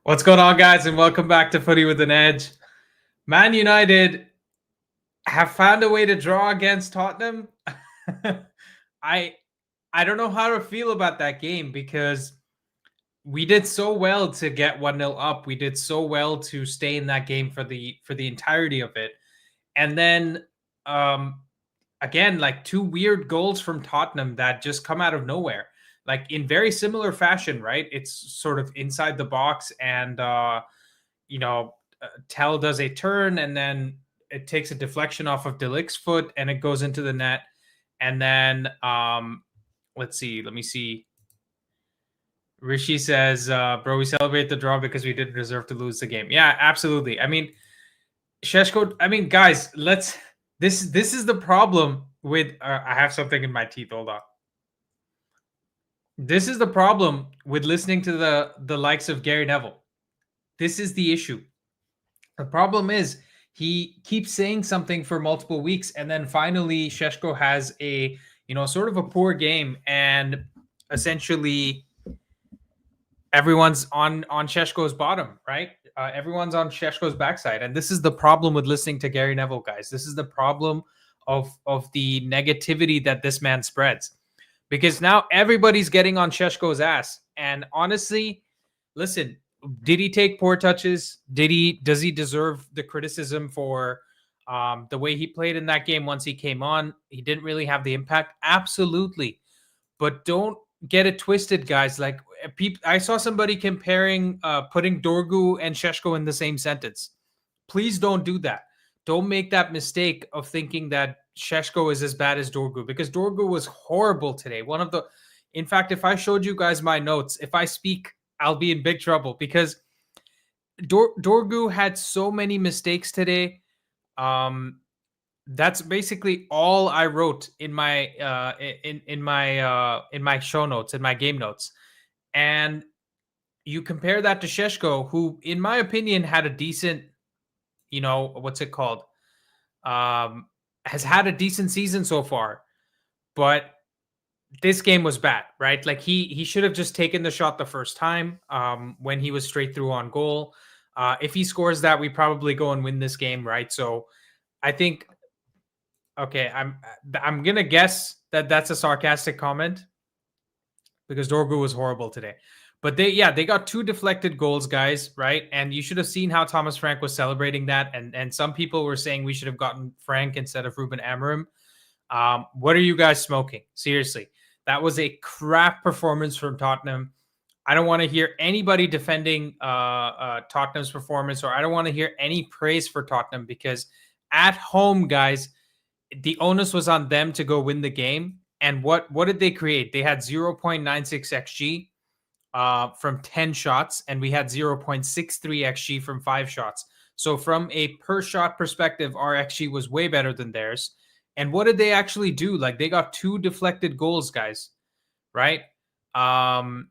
What's going on, guys, and welcome back to Footy with an Edge. Man United have found a way to draw against Tottenham. I I don't know how to feel about that game because we did so well to get 1-0 up. We did so well to stay in that game for the entirety of it. And then um again, like two weird goals from Tottenham that just come out of nowhere. Like in very similar fashion, right? It's sort of inside the box and you know, Tell does a turn and then it takes a deflection off of De Ligt's foot and it goes into the net. And then let's see, let me see. Rishi says, bro, we celebrate the draw because we didn't deserve to lose the game. Yeah, absolutely. I mean, Sheshko, I mean, guys, this is the problem with I have something in my teeth. Hold on. This is the problem with listening to the likes of Gary Neville. This is the issue. The problem is he keeps saying something for multiple weeks, and then finally Sheshko has a sort of a poor game, and essentially everyone's on Sheshko's bottom, right? Everyone's on Sheshko's backside, and this is the problem with listening to Gary Neville, guys. This is the problem of the negativity that this man spreads, because now everybody's getting on Sheshko's ass, and honestly, listen. Did he take poor touches? Does he deserve the criticism for the way he played in that game once he came on? He didn't really have the impact. Absolutely. But don't get it twisted, guys. Like I saw somebody comparing putting Dorgu and Sheshko in the same sentence. Please don't do that. Don't make that mistake of thinking that Sheshko is as bad as Dorgu, because Dorgu was horrible today. In fact, if I showed you guys my notes, if I speak, I'll be in big trouble because Dorgu had so many mistakes today. That's basically all I wrote in my in my show notes, in my game notes. And you compare that to Sheshko, who, in my opinion, had a decent, what's it called? Has had a decent season so far, but this game was bad, right? Like he should have just taken the shot the first time when he was straight through on goal. If he scores that, we probably go and win this game, right? So I think, okay, I'm gonna guess that that's a sarcastic comment because Dorgu was horrible today. But they got two deflected goals, guys, right? And you should have seen how Thomas Frank was celebrating that. And some people were saying we should have gotten Frank instead of Ruben Amorim. What are you guys smoking? Seriously. That was a crap performance from Tottenham. I don't want to hear anybody defending Tottenham's performance, or I don't want to hear any praise for Tottenham, because at home, guys, the onus was on them to go win the game. And what did they create? They had 0.96 XG from 10 shots, and we had 0.63 XG from 5 shots. So from a per shot perspective, our XG was way better than theirs. And what did they actually do? Like, they got two deflected goals, guys, right? And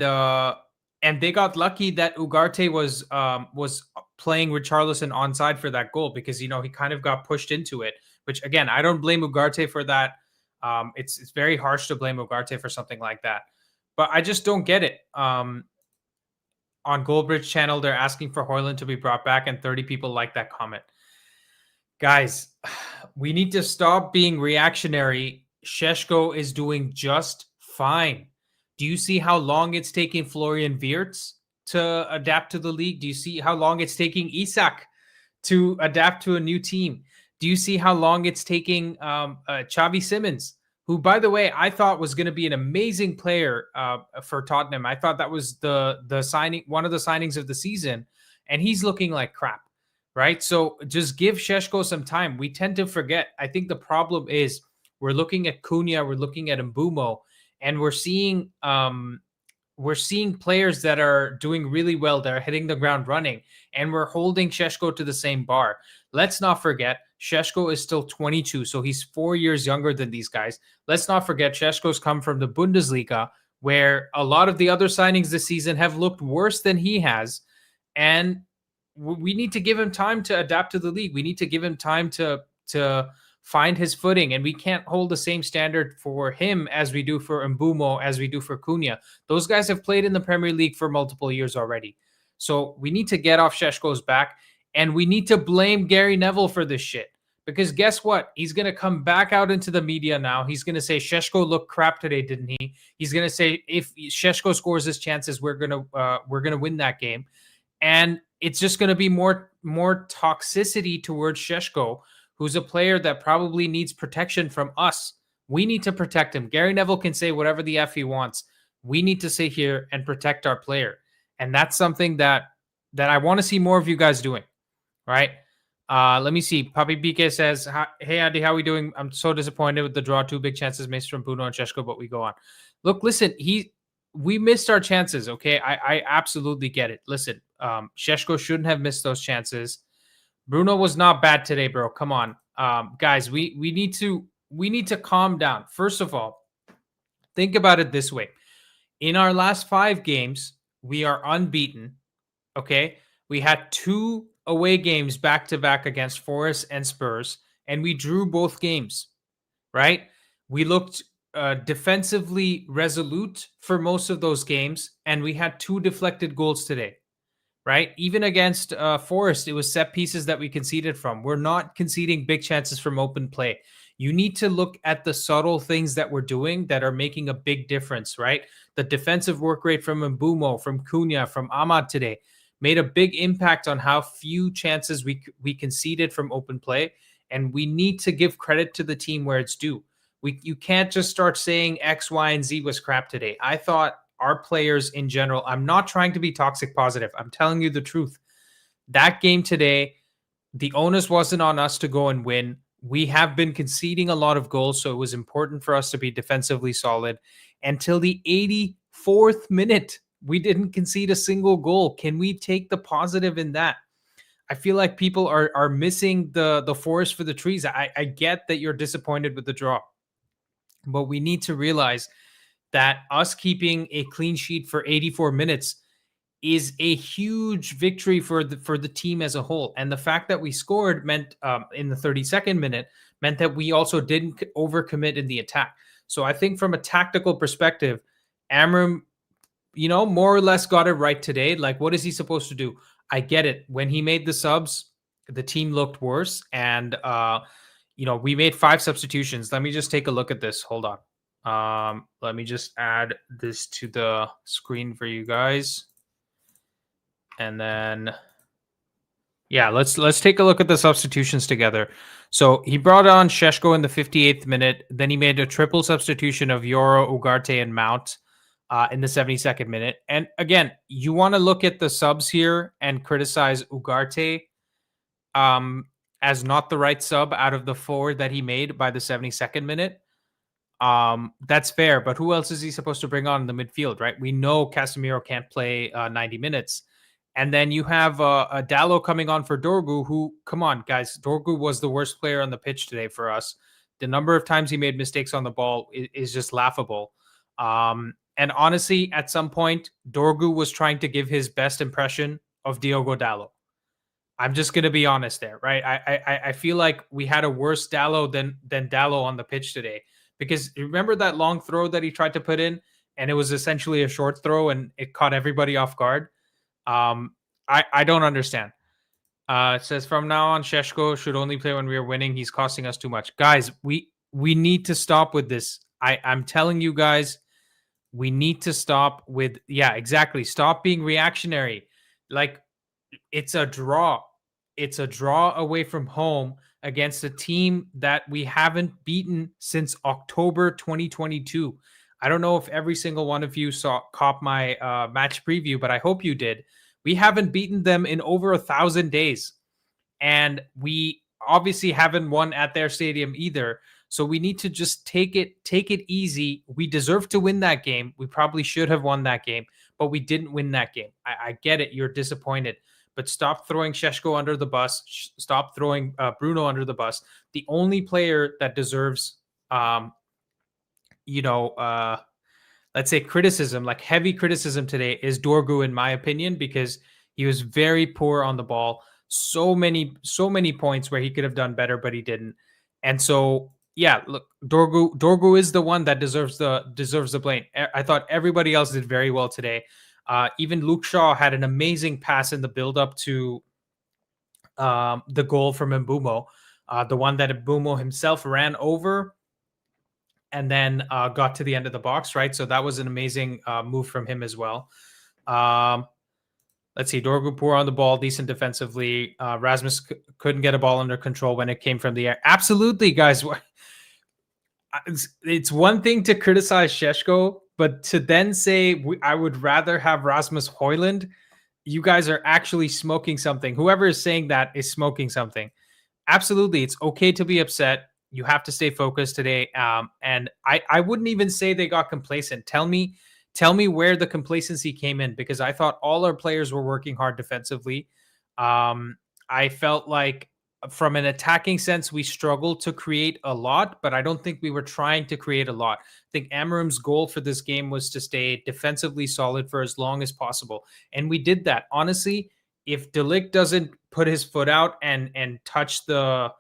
they got lucky that Ugarte was playing Richarlison onside for that goal, because he kind of got pushed into it. Which, again, I don't blame Ugarte for that. It's very harsh to blame Ugarte for something like that, but I just don't get it. On Goldbridge channel, they're asking for Højlund to be brought back, and 30 people like that comment. Guys, we need to stop being reactionary. Sheshko is doing just fine. Do you see how long it's taking Florian Wirtz to adapt to the league? Do you see how long it's taking Isak to adapt to a new team? Do you see how long it's taking Xavi Simons, who, by the way, I thought was going to be an amazing player for Tottenham? I thought that was the signing, one of the signings of the season, and he's looking like crap. Right? So just give Sheshko some time. We tend to forget. I think the problem is we're looking at Cunha, we're looking at Mbeumo, and we're seeing players that are doing really well, that are hitting the ground running, and we're holding Sheshko to the same bar. Let's not forget, Sheshko is still 22, so he's 4 years younger than these guys. Let's not forget, Sheshko's come from the Bundesliga, where a lot of the other signings this season have looked worse than he has, and we need to give him time to adapt to the league. We need to give him time to find his footing, and we can't hold the same standard for him as we do for Mbumo, as we do for Cunha. Those guys have played in the Premier League for multiple years already. So we need to get off Sheshko's back, and we need to blame Gary Neville for this shit. Because guess what? He's going to come back out into the media now. He's going to say Sheshko looked crap today, didn't he? He's going to say if Sheshko scores his chances, we're going to win that game. And it's just going to be more toxicity towards Sheshko, who's a player that probably needs protection from us. We need to protect him. Gary Neville can say whatever the F he wants. We need to sit here and protect our player. And that's something that I want to see more of you guys doing, right? Let me see. Papi BK says, hey, Andy, how are we doing? I'm so disappointed with the draw. 2 big chances missed from Bruno and Sheshko, but we go on. Look, listen, we missed our chances, okay? I absolutely get it. Listen, Sheshko shouldn't have missed those chances. Bruno was not bad today, bro. Come on. Guys, we need to calm down. First of all, think about it this way. In our last 5 games, we are unbeaten, okay? We had 2 away games back-to-back against Forest and Spurs, and we drew both games, right? We looked defensively resolute for most of those games, and we had 2 deflected goals today, right? Even against Forest, it was set pieces that we conceded from. We're not conceding big chances from open play. You need to look at the subtle things that we're doing that are making a big difference, right? The defensive work rate from Mbumo, from Cunha, from Ahmad today made a big impact on how few chances we conceded from open play. And we need to give credit to the team where it's due. You can't just start saying X, Y, and Z was crap today. I thought our players in general, I'm not trying to be toxic positive. I'm telling you the truth. That game today, the onus wasn't on us to go and win. We have been conceding a lot of goals, so it was important for us to be defensively solid. Until the 84th minute, we didn't concede a single goal. Can we take the positive in that? I feel like people are missing the forest for the trees. I get that you're disappointed with the draw, but we need to realize that us keeping a clean sheet for 84 minutes is a huge victory for the team as a whole. And the fact that we scored meant in the 32nd minute meant that we also didn't overcommit in the attack. So I think from a tactical perspective, Amram, more or less got it right today. Like, what is he supposed to do? I get it. When he made the subs, the team looked worse. And, we made 5 substitutions. Let me just take a look at this. Hold on. Let me just add this to the screen for you guys. And then, yeah, let's take a look at the substitutions together. So he brought on Sheshko in the 58th minute. Then he made a triple substitution of Yoro, Ugarte, and Mount in the 72nd minute. And again, you want to look at the subs here and criticize Ugarte as not the right sub out of the 4 that he made by the 72nd minute. That's fair, but who else is he supposed to bring on in the midfield, right? We know Casemiro can't play 90 minutes. And then you have a Dallo coming on for Dorgu, who, come on, guys, Dorgu was the worst player on the pitch today for us. The number of times he made mistakes on the ball is just laughable. And honestly, at some point, Dorgu was trying to give his best impression of Diogo Dallo. I'm just going to be honest there, right? I feel like we had a worse Dallo than Dallo on the pitch today. Because remember that long throw that he tried to put in, and it was essentially a short throw, and it caught everybody off guard? I don't understand. It says from now on, Sheshko should only play when we are winning. He's costing us too much. Guys, we need to stop with this. I'm telling you guys, we need to stop with, exactly. Stop being reactionary. Like, it's a draw. It's a draw away from home against a team that we haven't beaten since October 2022. I don't know if every single one of you caught my match preview, but I hope you did. We haven't beaten them in over 1,000 days. And we obviously haven't won at their stadium either. So we need to just take it easy. We deserve to win that game. We probably should have won that game, but we didn't win that game. I get it. You're disappointed. But stop throwing Sheshko under the bus. Stop throwing Bruno under the bus. The only player that deserves, let's say criticism, like heavy criticism today, is Dorgu, in my opinion, because he was very poor on the ball. So many points where he could have done better, but he didn't. And so, yeah, look, Dorgu is the one that deserves the blame. I thought everybody else did very well today. Even Luke Shaw had an amazing pass in the build up to the goal from Mbumo, the one that Mbumo himself ran over and then got to the end of the box, right? So that was an amazing move from him as well. Um, let's see, Dorgu poor on the ball, decent defensively. Rasmus couldn't get a ball under control when it came from the air. Absolutely, guys. It's one thing to criticize Sheshko, but to then say I would rather have Rasmus Højlund, you guys are actually smoking something. Whoever is saying that is smoking something. Absolutely, it's okay to be upset. You have to stay focused today. And I wouldn't even say they got complacent. Tell me where the complacency came in, because I thought all our players were working hard defensively. I felt like from an attacking sense, we struggled to create a lot, but I don't think we were trying to create a lot. I think Amarim's goal for this game was to stay defensively solid for as long as possible. And we did that. Honestly, if De Ligt doesn't put his foot out and touch the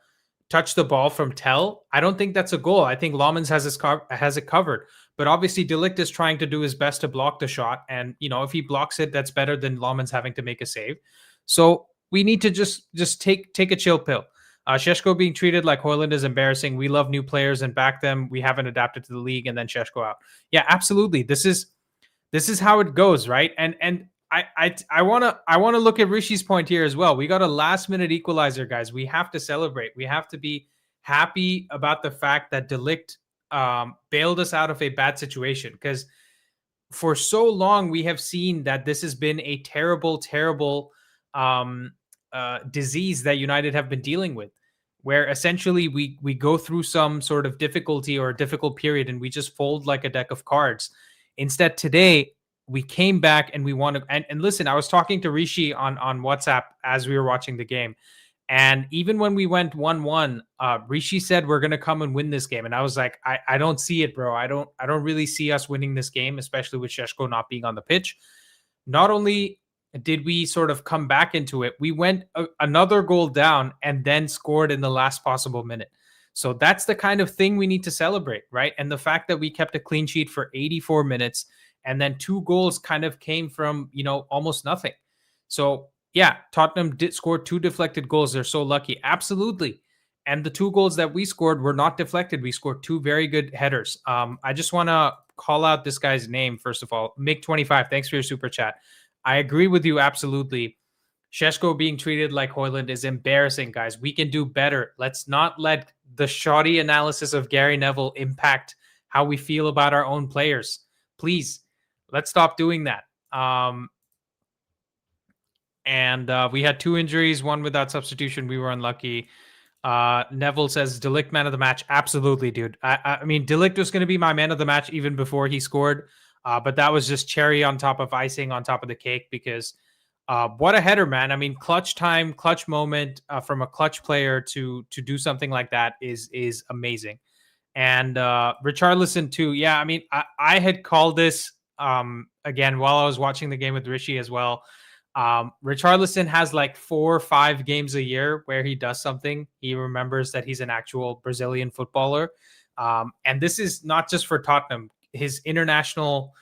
ball from Tell, I don't think that's a goal. I think Lomans has it covered. But obviously, De Ligt is trying to do his best to block the shot, and if he blocks it, that's better than Lomans having to make a save. So we need to just take a chill pill. Sheshko being treated like Højlund is embarrassing. We love new players and back them. We haven't adapted to the league, and then Sheshko out. Yeah, absolutely. This is how it goes, right? And I wanna look at Rishi's point here as well. We got a last minute equalizer, guys. We have to celebrate. We have to be happy about the fact that De Ligt bailed us out of a bad situation, because for so long we have seen that this has been a terrible um, disease that United have been dealing with, where essentially we go through some sort of difficulty or a difficult period and we just fold like a deck of cards. Instead, today we came back and we want to. And listen, I was talking to Rishi on WhatsApp as we were watching the game, and even when we went 1-1, Rishi said we're gonna come and win this game. And I was like, I don't see it, bro. I don't really see us winning this game, especially with Sheshko not being on the pitch. Not only did we sort of come back into it, we went another goal down and then scored in the last possible minute. So that's the kind of thing we need to celebrate, right? And the fact that we kept a clean sheet for 84 minutes and then 2 goals kind of came from, almost nothing. So yeah, Tottenham did score 2 deflected goals. They're so lucky. Absolutely. And the 2 goals that we scored were not deflected. We scored 2 very good headers. I just want to call out this guy's name, first of all. Mick25, thanks for your super chat. I agree with you absolutely. Sheshko being treated like Højlund is embarrassing, guys. We can do better. Let's not let the shoddy analysis of Gary Neville impact how we feel about our own players. Please, let's stop doing that. And we had 2 injuries, one without substitution. We were unlucky. Neville says De Ligt man of the match. Absolutely, dude. I mean, De Ligt was going to be my man of the match even before he scored. But that was just cherry on top of icing on top of the cake, because what a header, man. I mean, clutch time, clutch moment from a clutch player to do something like that is amazing. And Richarlison too. Yeah, I mean, I had called this again while I was watching the game with Rishi as well. Richarlison has like 4 or 5 games a year where he does something. He remembers that he's an actual Brazilian footballer. And this is not just for Tottenham, his international,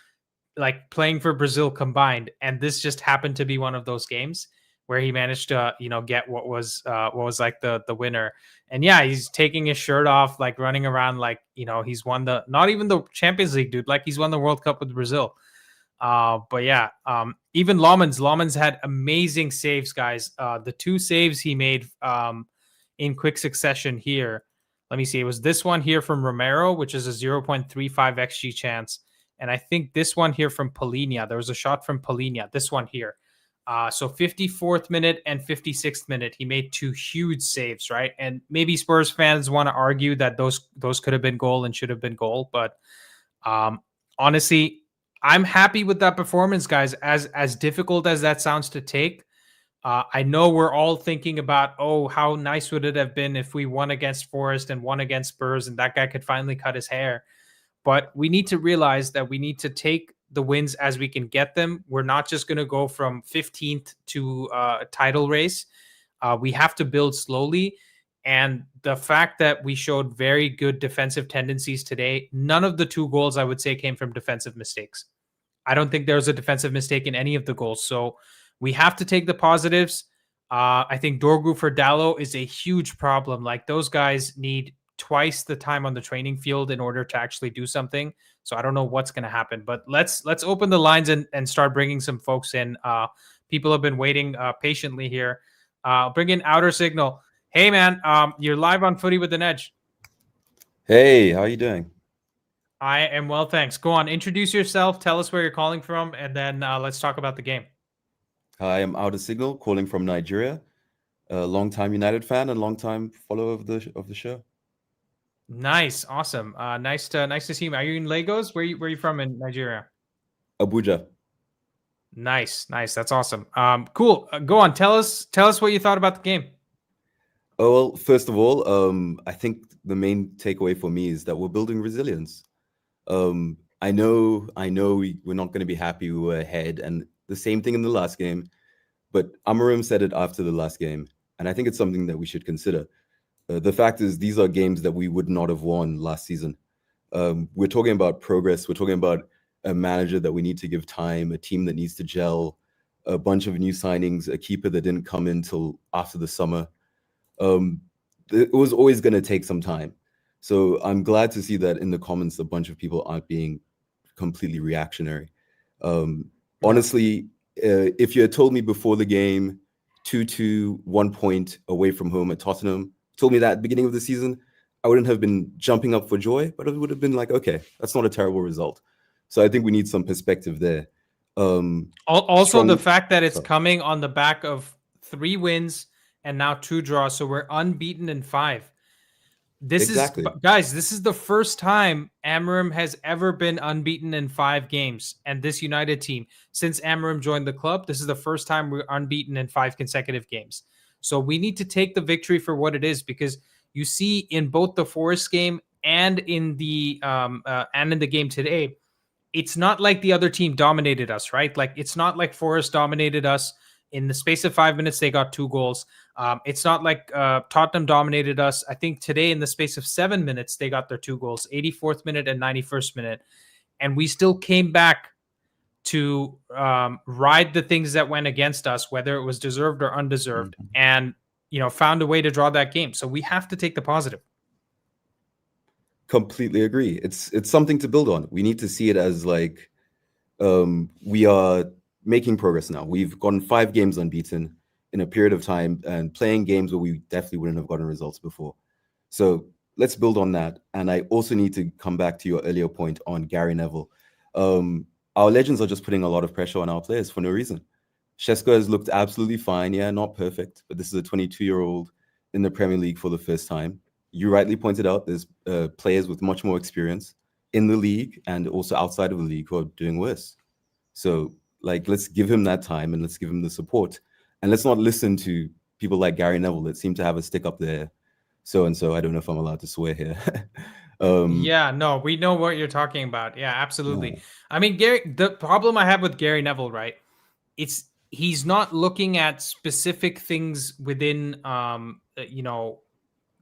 like playing for Brazil combined. And this just happened to be one of those games where he managed to, get what was like the winner. And yeah, he's taking his shirt off, like running around like, he's won not even the Champions League, dude. Like he's won the World Cup with Brazil. But yeah, even Lomans had amazing saves, guys. The 2 saves he made in quick succession here. Let me see. It was this one here from Romero, which is a 0.35 XG chance. And I think this one here from Polinia. There was a shot from Polinia. This one here. So 54th minute and 56th minute, he made 2 huge saves, right? And maybe Spurs fans want to argue that those could have been goal and should have been goal. But honestly, I'm happy with that performance, guys. As difficult as that sounds to take, I know we're all thinking about, how nice would it have been if we won against Forest and won against Spurs and that guy could finally cut his hair. But we need to realize that we need to take the wins as we can get them. We're not just going to go from 15th to a title race. We have to build slowly. And the fact that we showed very good defensive tendencies today, none of the 2 goals I would say came from defensive mistakes. I don't think there was a defensive mistake in any of the goals. So we have to take the positives. I think Dorgu for Dallo is a huge problem. Like, those guys need twice the time on the training field in order to actually do something. So I don't know what's going to happen, but let's open the lines and start bringing some folks in. People have been waiting patiently here. Bring in Outer Signal. Hey man, you're live on Footy with an Edge. Hey, how are you doing? I am well, thanks. Go on, introduce yourself, tell us where you're calling from, and then let's talk about the game. Hi, I'm Outer Signal, calling from Nigeria. A long-time United fan and long-time follower of the show. Nice, awesome. Nice to see you. Are you in Lagos? Where you from in Nigeria? Abuja. Nice. That's awesome. Cool. Go on. Tell us what you thought about the game. Oh, well, first of all, I think the main takeaway for me is that we're building resilience. We're not going to be happy we were ahead, and the same thing in the last game. But Amarim said it after the last game, and I think it's something that we should consider. The fact is, these are games that we would not have won last season. We're talking about progress. We're talking about a manager that we need to give time, a team that needs to gel, a bunch of new signings, a keeper that didn't come in till after the summer. It was always going to take some time. So I'm glad to see that in the comments, a bunch of people aren't being completely reactionary. Honestly, if you had told me before the game, 2-2, 1 point away from home at Tottenham, told me that at the beginning of the season, I wouldn't have been jumping up for joy, but it would have been like, okay, that's not a terrible result. So I think we need some perspective there. Also, the fact that it's coming on the back of 3 wins and now 2 draws, so we're unbeaten in 5. This is the first time Amarim has ever been unbeaten in 5 games, and this United team, since Amarim joined the club, this is the first time we're unbeaten in 5 consecutive games. So we need to take the victory for what it is, because you see in both the Forest game and in the game today, it's not like the other team dominated us, right? Like, it's not like Forest dominated us. In the space of 5 minutes, they got 2 goals. It's not like Tottenham dominated us. I think today, in the space of 7 minutes, they got their 2 goals, 84th minute and 91st minute. And we still came back to ride the things that went against us, whether it was deserved or undeserved, and found a way to draw that game. So we have to take the positive. Completely agree. It's something to build on. We need to see it as like we are making progress now. We've gotten 5 games unbeaten in a period of time and playing games where we definitely wouldn't have gotten results before. So let's build on that. And I also need to come back to your earlier point on Gary Neville. Our legends are just putting a lot of pressure on our players for no reason. Shesho has looked absolutely fine. Yeah, not perfect, but this is a 22-year-old in the Premier League for the first time. You rightly pointed out there's players with much more experience in the league and also outside of the league who are doing worse. So, let's give him that time and let's give him the support. And let's not listen to people like Gary Neville that seem to have a stick up there. So-and-so, I don't know if I'm allowed to swear here. Yeah, no, we know what you're talking about. Yeah, absolutely. Yeah. I mean, the problem I have with Gary Neville, right? He's not looking at specific things within,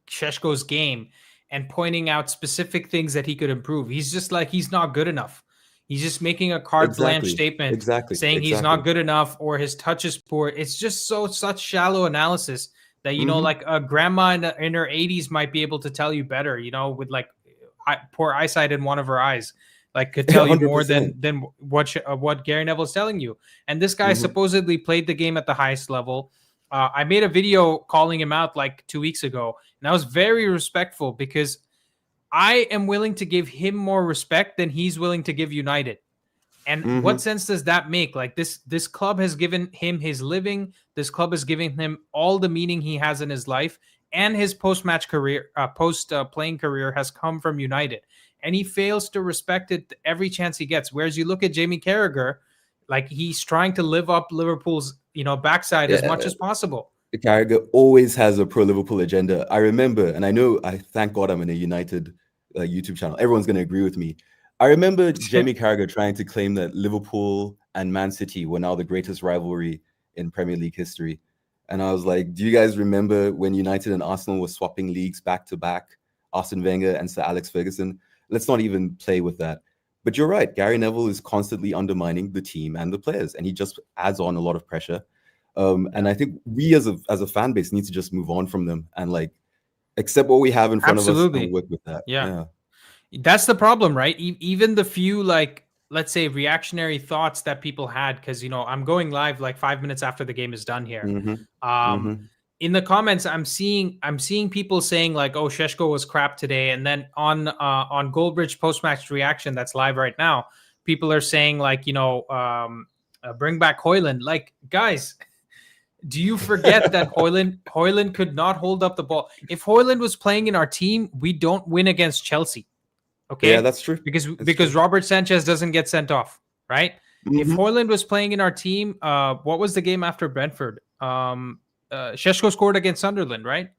Sheshko's game and pointing out specific things that he could improve. He's just like, he's not good enough. He's just making a carte blanche statement saying he's not good enough or his touch is poor. It's just such shallow analysis that, like a grandma in her 80s might be able to tell you better, with like poor eyesight in one of her eyes, like could tell you 100%. More than what Gary Neville is telling you. And this guy supposedly played the game at the highest level. I made a video calling him out like 2 weeks ago, and I was very respectful because I am willing to give him more respect than he's willing to give United. And what sense does that make? Like, this club has given him his living. This club has given him all the meaning he has in his life, and his post-match career, playing career has come from United. And he fails to respect it every chance he gets. Whereas you look at Jamie Carragher, like, he's trying to live up Liverpool's, backside as much as possible. Carragher always has a pro-Liverpool agenda. I remember, and I thank God I'm in a United YouTube channel. Everyone's going to agree with me. I remember Jamie Carragher trying to claim that Liverpool and Man City were now the greatest rivalry in Premier League history. And I was like, do you guys remember when United and Arsenal were swapping leagues back to back? Arsene Wenger and Sir Alex Ferguson. Let's not even play with that. But you're right. Gary Neville is constantly undermining the team and the players, and he just adds on a lot of pressure. And I think we as a fan base need to just move on from them and like accept what we have in front of us and work with that. Yeah. That's the problem, right? Even the few, like, let's say, reactionary thoughts that people had, because, I'm going live like 5 minutes after the game is done here. In the comments, I'm seeing people saying like, "Oh, Sheshko was crap today," and then on Goldbridge post-match reaction that's live right now, people are saying like, bring back Hoyland. Like, guys, do you forget that Hoyland could not hold up the ball? If Hoyland was playing in our team, we don't win against Chelsea. Okay, yeah, that's true. Because Robert Sanchez doesn't get sent off, right? If Hoyland was playing in our team, what was the game after Brentford? Sheshko scored against Sunderland, right?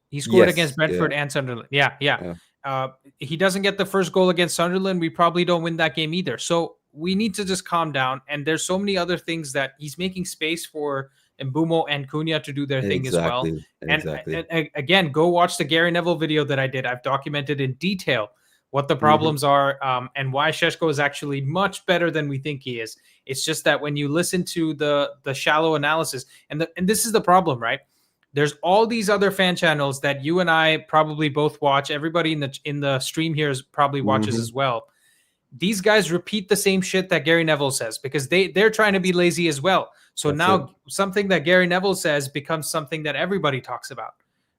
He scored against Brentford and Sunderland. Yeah. He doesn't get the first goal against Sunderland. We probably don't win that game either. So we need to just calm down. And there's so many other things that he's making space for Mbumo and Cunha to do their thing as well. And again, go watch the Gary Neville video that I did. I've documented in detail what the problems are, and why Sheshko is actually much better than we think he is. It's just that when you listen to the shallow analysis, and this is the problem, right? There's all these other fan channels that you and I probably both watch. Everybody in the stream here probably watches as well. These guys repeat the same shit that Gary Neville says because they're trying to be lazy as well. So now something that Gary Neville says becomes something that everybody talks about.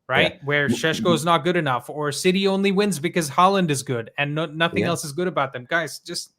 Right? Where Sheshko is not good enough, or City only wins because Haaland is good and nothing else is good about them. Guys, just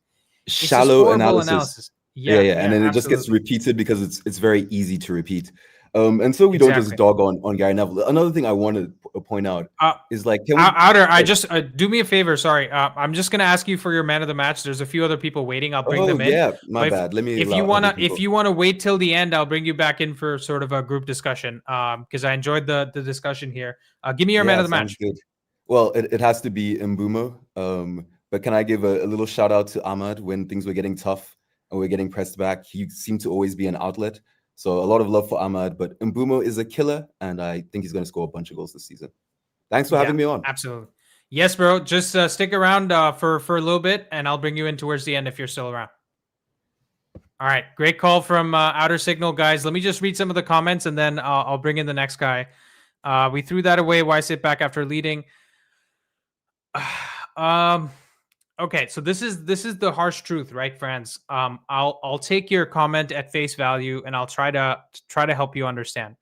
shallow analysis. Yeah, and then it just gets repeated because it's very easy to repeat. And so we don't just dog on Gary Neville. Another thing I want to point out is like, Outer, I just do me a favor. Sorry, I'm just gonna ask you for your man of the match. There's a few other people waiting. I'll bring them in. Yeah, my bad. Let me. If you wanna wait till the end, I'll bring you back in for sort of a group discussion. Because I enjoyed the discussion here. Give me your man of the match. Good. Well, it has to be Mbumo. But can I give a little shout out to Ahmad when things were getting tough and we're getting pressed back? He seemed to always be an outlet. So a lot of love for Ahmad, but Mbumo is a killer, and I think he's going to score a bunch of goals this season. Thanks for having me on. Absolutely. Yes, bro. Just stick around for a little bit, and I'll bring you in towards the end if you're still around. All right. Great call from Outer Signal, guys. Let me just read some of the comments, and then I'll bring in the next guy. We threw that away. Why sit back after leading? Okay, so this is the harsh truth, right, friends? I'll take your comment at face value, and I'll try to help you understand.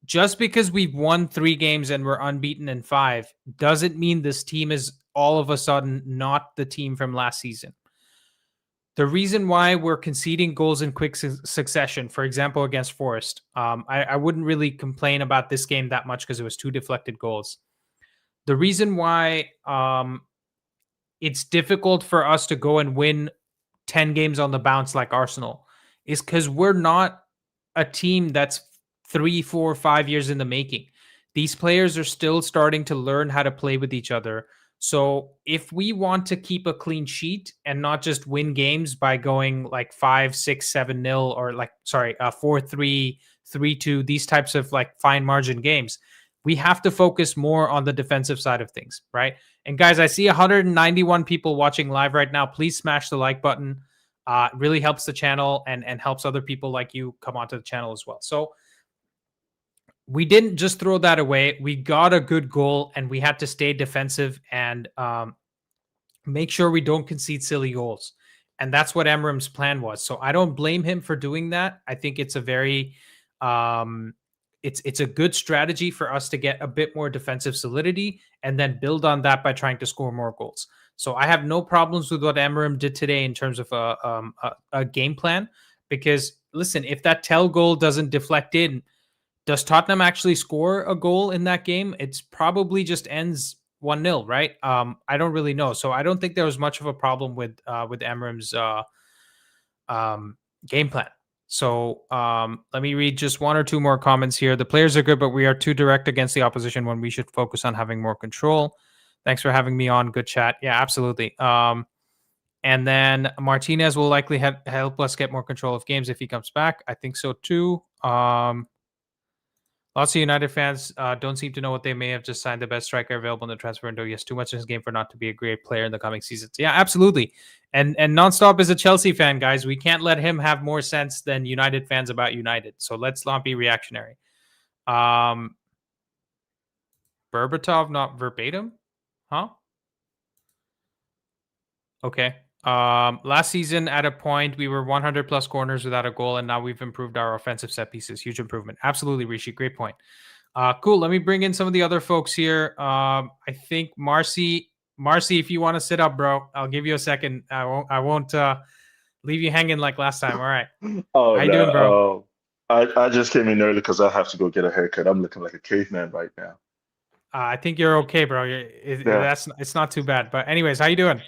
Just because we've won 3 games and we're unbeaten in 5 doesn't mean this team is all of a sudden not the team from last season. The reason why we're conceding goals in quick succession, for example, against Forest, I wouldn't really complain about this game that much because it was 2 deflected goals. The reason why it's difficult for us to go and win 10 games on the bounce like Arsenal is because we're not a team that's 3, 4, 5 years in the making. These players are still starting to learn how to play with each other. So if we want to keep a clean sheet and not just win games by going like 5, 6, 7-0 or 4-3, 3-2, these types of like fine margin games, we have to focus more on the defensive side of things, right? And guys, I see 191 people watching live right now. Please smash the like button. It really helps the channel and helps other people like you come onto the channel as well. So we didn't just throw that away. We got a good goal, and we had to stay defensive and make sure we don't concede silly goals. And that's what Emram's plan was. So I don't blame him for doing that. I think it's a very it's a good strategy for us to get a bit more defensive solidity and then build on that by trying to score more goals. So I have no problems with what Emram did today in terms of a game plan, because listen, if that Tell goal doesn't deflect in, does Tottenham actually score a goal in that game? It's probably just ends 1-0, right? I don't really know. So I don't think there was much of a problem with Emram's game plan. So let me read just 1 or 2 more comments here. The players are good, but we are too direct against the opposition when we should focus on having more control. Thanks for having me on. Good chat. Yeah, absolutely. And then Martinez will likely help us get more control of games if he comes back. I think so too. Lots of United fans don't seem to know what they may have just signed the best striker available in the transfer window. Yes, too much in his game for not to be a great player in the coming seasons. Yeah, absolutely. And Nonstop is a Chelsea fan, guys. We can't let him have more sense than United fans about United. So let's not be reactionary. Berbatov, not verbatim, huh? Okay. Last season, at a point, we were 100 plus corners without a goal, and now we've improved our offensive set pieces. Huge improvement. Absolutely, Rishi. Great point. Cool. Let me bring in some of the other folks here. I think Marcy, if you want to sit up, bro, I'll give you a second. I won't leave you hanging like last time. All right. Oh How you doing, bro? no. I just came in early because I have to go get a haircut. I'm looking like a caveman right now. I think you're okay, bro. Yeah. It's not too bad. But anyways, how you doing?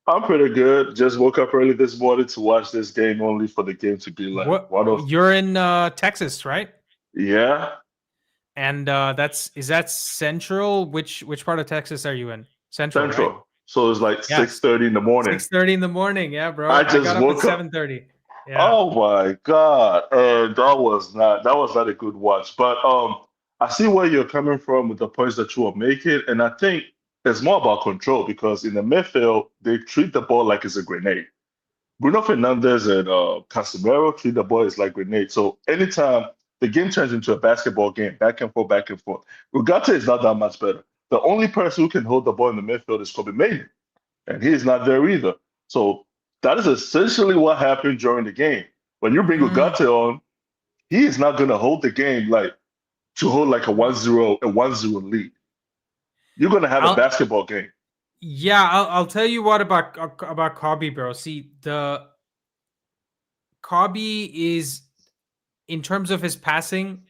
I'm pretty good. Just woke up early this morning to watch this game only for the game to be like What one of you're in Texas, right? yeah, And is that Central? Which part of Texas are you in? Central, right? Central. So it's like Yeah, 6:30 in the morning. 6:30 in the morning. Yeah, bro. I I just got up at woke up. 7:30. Yeah. Oh my God. And that was not a good watch. But I see where you're coming from with the points that you are making. And I think it's more about control because in the midfield, they treat the ball like it's a grenade. Bruno Fernandes and Casemiro treat the ball as like grenades. So anytime the game turns into a basketball game, back and forth, back and forth, Ugarte is not that much better. The only person who can hold the ball in the midfield is Kobe Mainoo, and he's not there either. So that is essentially what happened during the game. When you bring Mm, Ugarte on, he is not going to hold the game like to hold like a 1-0, a 1-0 lead. You're going to have a I'll basketball game. yeah, I'll tell you what about Kobe, bro. See, the Kobe is in terms of his passing,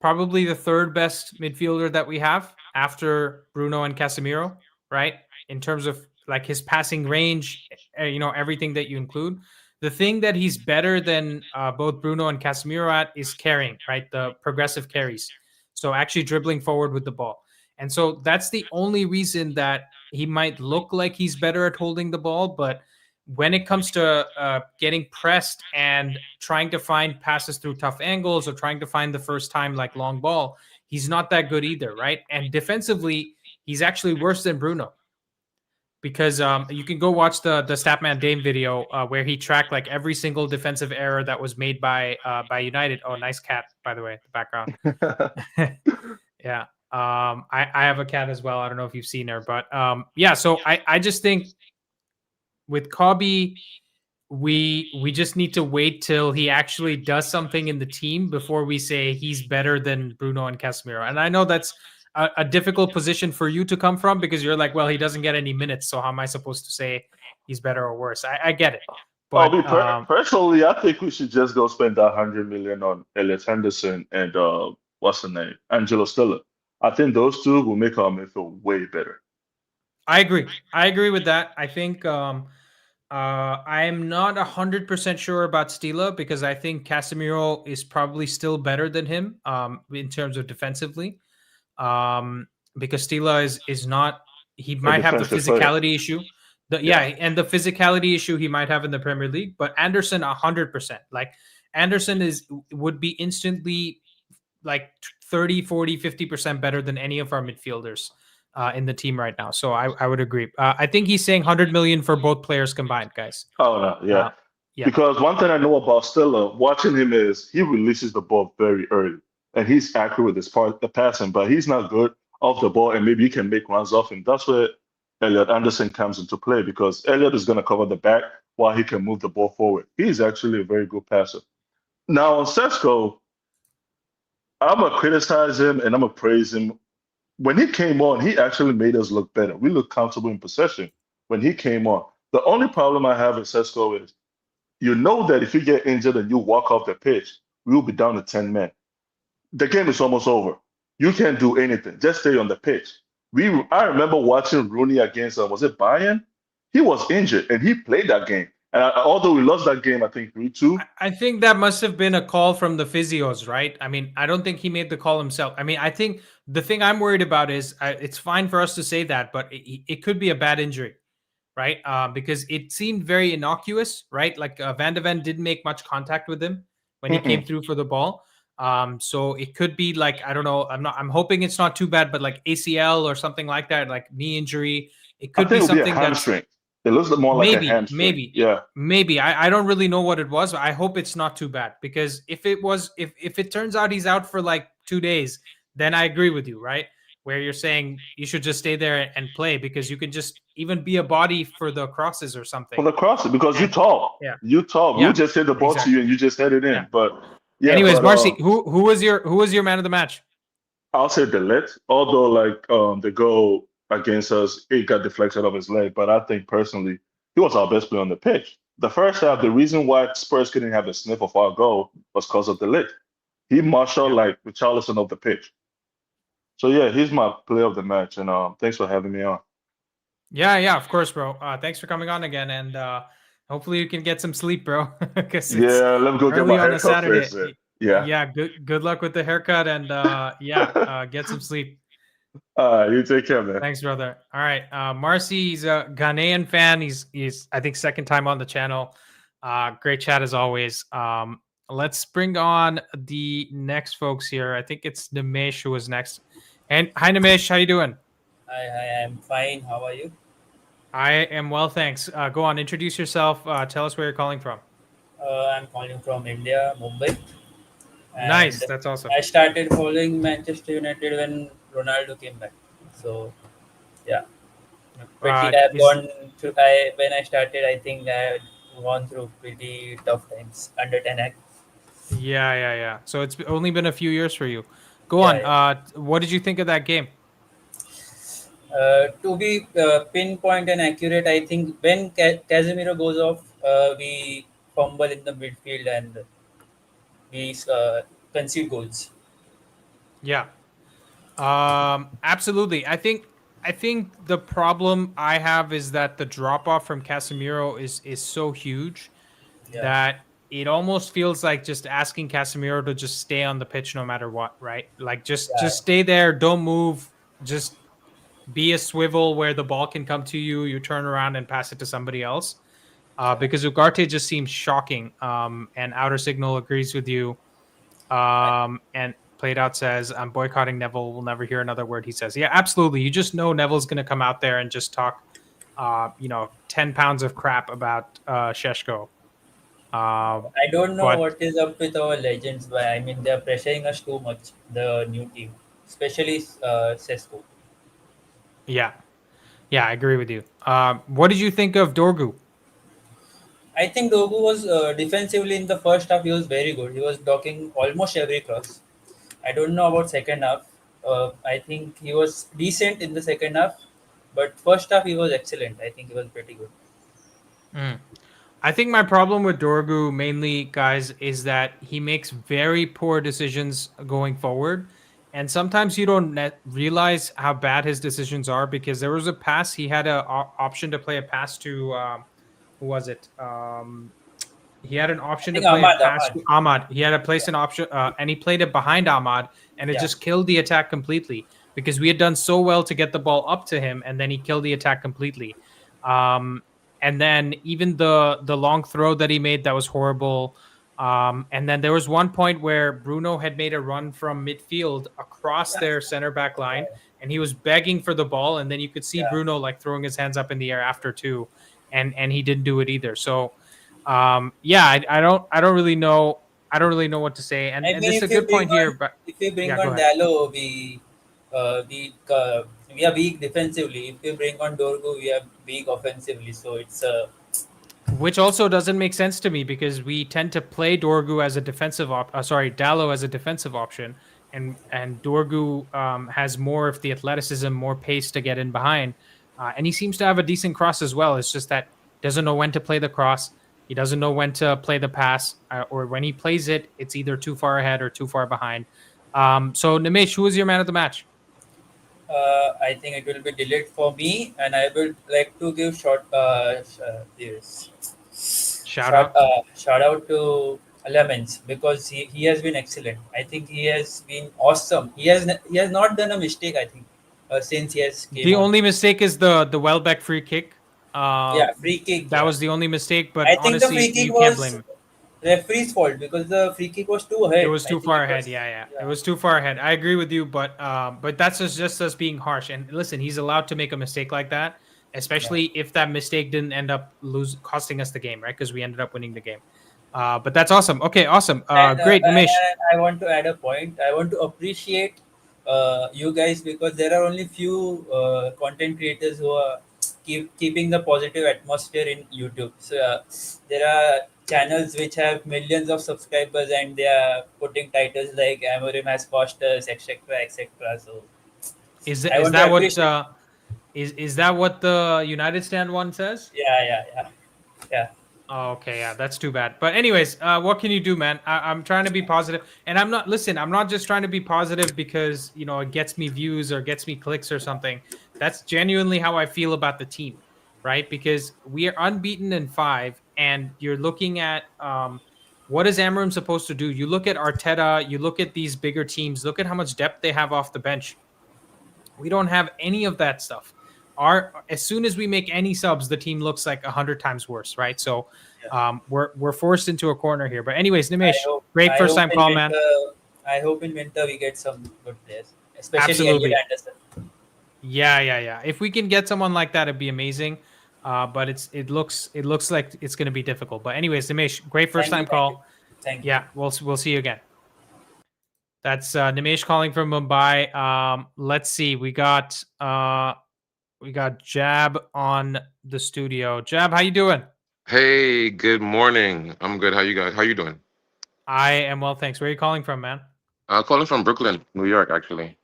probably the third best midfielder that we have after Bruno and Casemiro, right? In terms of like his passing range, everything that you include. The thing that he's better than both Bruno and Casemiro at is carrying, right? The progressive carries. So actually dribbling forward with the ball. And so that's the only reason that he might look like he's better at holding the ball. But when it comes to getting pressed and trying to find passes through tough angles or trying to find the first time like long ball, he's not that good either, right? And defensively, he's actually worse than Bruno because you can go watch the Statman Dame video where he tracked like every single defensive error that was made by United. Oh, nice cat, by the way, the background. Yeah. I have a cat as well. I don't know if you've seen her, but yeah. So I just think with Kobe, we just need to wait till he actually does something in the team before we say he's better than Bruno and Casemiro. And I know that's a difficult position for you to come from because you're like, well, he doesn't get any minutes, so how am I supposed to say he's better or worse? I get it, Oh, but personally, I think we should just go spend that 100 million on Elliot Henderson and what's the name, Angelo Stella. I think those two will make our midfield way better. I agree. I agree with that. I think I am not 100% sure about Stila because I think Casemiro is probably still better than him in terms of defensively. Because Stila is not. He A might have the defensive player. physicality issue. Yeah. And the physicality issue he might have in the Premier League. But Anderson, 100%. Like Anderson would be instantly like 30, 40, 50% better than any of our midfielders in the team right now. So I would agree. I think he's saying 100 million for both players combined, guys. Oh no, yeah. Uh, yeah. Because one thing I know about Stella, watching him is he releases the ball very early, and he's accurate with his the passing, but he's not good off the ball, and maybe he can make runs off him. That's where Elliot Anderson comes into play because Elliot is going to cover the back while he can move the ball forward. He's actually a very good passer. Now on Sesko, I'm gonna criticize him and I'm gonna praise him. When he came on, he actually made us look better. We look comfortable in possession when he came on. The only problem I have with Sesko is you know that if you get injured and you walk off the pitch, we will be down to 10 men. The game is almost over. You can't do anything. Just stay on the pitch. I remember watching Rooney against, was it Bayern? He was injured and he played that game. And although we lost that game, I think 3-2. I think that must have been a call from the physios, right? I mean, I don't think he made the call himself. I mean, I think the thing I'm worried about is it's fine for us to say that, but it could be a bad injury, right? Because it seemed very innocuous, right? Like Van de Ven didn't make much contact with him. when he came through for the ball. So it could be like, I don't know. I'm hoping it's not too bad, but like ACL or something like that, like knee injury. It I could think be it'll be a something that's hamstring. It looks more like a hamstring. Yeah. maybe. I don't really know what it was. I hope it's not too bad, because if it turns out he's out for like 2 days, then I agree with you, right? Where you're saying you should just stay there and play, because you can just even be a body for the crosses or For something. the cross, because you And tall. yeah, You tall. We yeah, would just hit the ball to you exactly. and you just head it Yeah. in. But yeah, Anyways, but Marcy, who was your man of the match? I'll say Delit. Although like the goal against us, it got deflected off his leg. But I think personally, he was our best player on the pitch. The first half, the reason why Spurs couldn't have a sniff of our goal was because of Delit. He marshaled Yeah. like Richarlison of the pitch. So yeah, he's my player of the match, and thanks for having me on. Yeah, of course, bro. Thanks for coming on again, and hopefully you can get some sleep, bro, because it's Yeah, let me go get early my on a haircut first. Saturday. Yeah. Yeah, good luck with the haircut, and get some sleep. You take care, man. Thanks, brother. All right, Marcy, he's a Ghanaian fan. He's I think second time on the channel. Great chat as always. Let's bring on the next folks here. I think it's Nimesh who is next. And hi, Nimesh, how you doing? Hi, I'm fine. How are you? I am well, thanks. Go on, introduce yourself. Tell us where you're calling from. I'm calling from India, Mumbai, Nice, and that's awesome. I started following Manchester United when Ronaldo came back. So yeah, pretty. I've Is gone through. I when I started, I think I had gone through pretty tough times under 10 yeah. So it's only been a few years for you. Go Yeah, on. yeah. What did you think of that game? To be pinpoint and accurate, I think when Casemiro goes off, we fumble in the midfield and we concede goals. Yeah. Absolutely. I think the problem I have is that the drop off from Casemiro is so huge Yeah, that it almost feels like just asking Casemiro to just stay on the pitch no matter what, right? Like yeah. just stay there, don't move, just be a swivel where the ball can come to you, you turn around and pass it to somebody else. Yeah. Because Ugarte just seems shocking. And Outer Signal agrees with you. And Played Out says, I'm boycotting Neville. We'll never hear another word he says. Yeah, absolutely. You just know Neville's going to come out there and just talk, 10 pounds of crap about Sheshko. I don't know But what is up with our legends, but I mean they're pressuring us too much. The new team, especially Sesko. yeah, I agree with you. What did you think of Dorgu? I think Dogu was defensively in the first half. He was very good. He was blocking almost every cross. I don't know about second half. I think he was decent in the second half, but first half he was excellent. I think he was pretty good. Mm. I think my problem with Dorgu mainly, guys, is that he makes very poor decisions going forward. And sometimes you don't realize how bad his decisions are, because there was a pass. He had an option to play a pass to, who was it? He had an I option to think play a Ahmad, pass Ahmad. to Ahmad. He had to place an option, and he played it behind Ahmad, and it Yeah, just killed the attack completely, because we had done so well to get the ball up to him, and then he killed the attack completely. Um, and then even the long throw that he made, that was horrible. And then there was one point where Bruno had made a run from midfield across their center back line, and he was begging for the ball, and then you could see yeah. Bruno like throwing his hands up in the air after too, and he didn't do it either. So I don't really know. I don't really know what to say. And I and mean, this is a good point here, but if we bring yeah, go on ahead. Dallo, we are weak defensively. If we bring on Dorgu, we are weak offensively. So it's Which also doesn't make sense to me, because we tend to play Dorgu as a defensive Dallo as a defensive option, and Dorgu has more of the athleticism, more pace to get in behind, and he seems to have a decent cross as well. It's just that doesn't know when to play the cross. He doesn't know when to play the pass, or when he plays it, it's either too far ahead or too far behind. So Nimesh, who is your man of the match? I think it will be delayed for me, and I would like to give Shout out. shout out to Lemons because he has been excellent. I think he has been awesome. He has not done a mistake. I think since he has came The on. only mistake is the Welbeck free kick. Yeah, free kick. That Yeah, was the only mistake, but I think the free honestly, kick you can't blame was him. referee's fault because the free kick was too ahead. It was I too think far it ahead. was. Yeah. It Yeah, was too far ahead. I agree with you, but that's just us being harsh. And listen, he's allowed to make a mistake like that, yeah. especially if that mistake didn't end up costing us the game, right? Because we ended up winning the game. But that's awesome. Okay, awesome. Great, Nimesh. And I want to add a point. I want to appreciate you guys because there are only few content creators who are keeping the positive atmosphere in YouTube. So there are channels which have millions of subscribers and they are putting titles like Amorim has cost us, etc., etc. So I Is want to that what appreciate. is that what the United Stand one says? Yeah. Oh, okay, yeah, that's too bad. But anyways, what can you do, man? I'm trying to be positive, and I'm not. Listen, I'm not just trying to be positive because it gets me views or gets me clicks or something. That's genuinely how I feel about the team, right? Because we are unbeaten in 5, and you're looking at what is Amarim supposed to do? You look at Arteta, you look at these bigger teams, look at how much depth they have off the bench. We don't have any of that stuff. As soon as we make any subs, the team looks like 100 times worse, right? So Yeah. we're forced into a corner here. But anyways, I Nimesh, hope great I first hope time in call, man. winter I hope in winter we get some good players, especially Elliot Absolutely. Anderson. Yeah. If we can get someone like that, it'd be amazing. But it looks like it's going to be difficult. But anyways, Nimesh, great first Thank you, time thank you, call. thank you. Yeah, we'll see you again. That's Nimesh calling from Mumbai. Let's see. We got Jab on the studio. Jab, how you doing? Hey, good morning. I'm good. How you guys? How you doing? I am well, thanks. Where are you calling from, man? Calling from Brooklyn, New York, actually.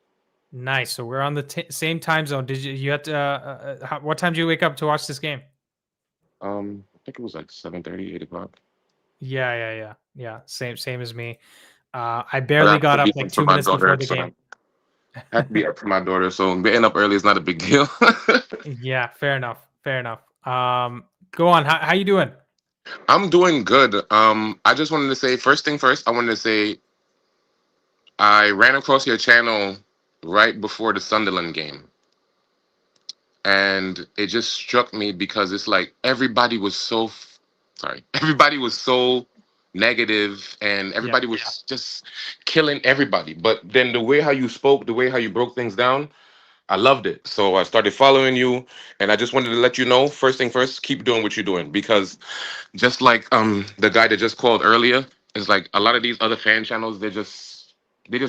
Nice. So we're on the same time zone. Did you have to? What time did you wake up to watch this game? I think it was like 7:30, 8 o'clock. Yeah. Same as me. I But I barely have to got up be like up for 2 my minutes before daughter, the so game. I have to be up for my daughter. So getting up early is not a big deal. Yeah, fair enough. Go on. How you doing? I'm doing good. I just wanted to say first thing first. I wanted to say I ran across your channel right before the Sunderland game, and it just struck me because it's like everybody was so sorry, everybody was so negative and Yeah. everybody was just killing everybody, but then the way how you spoke, the way how you broke things down, I loved it. So I started following you, and I just wanted to let you know first thing first, keep doing what you're doing, because just like the guy that just called earlier, is like a lot of these other fan channels, they're just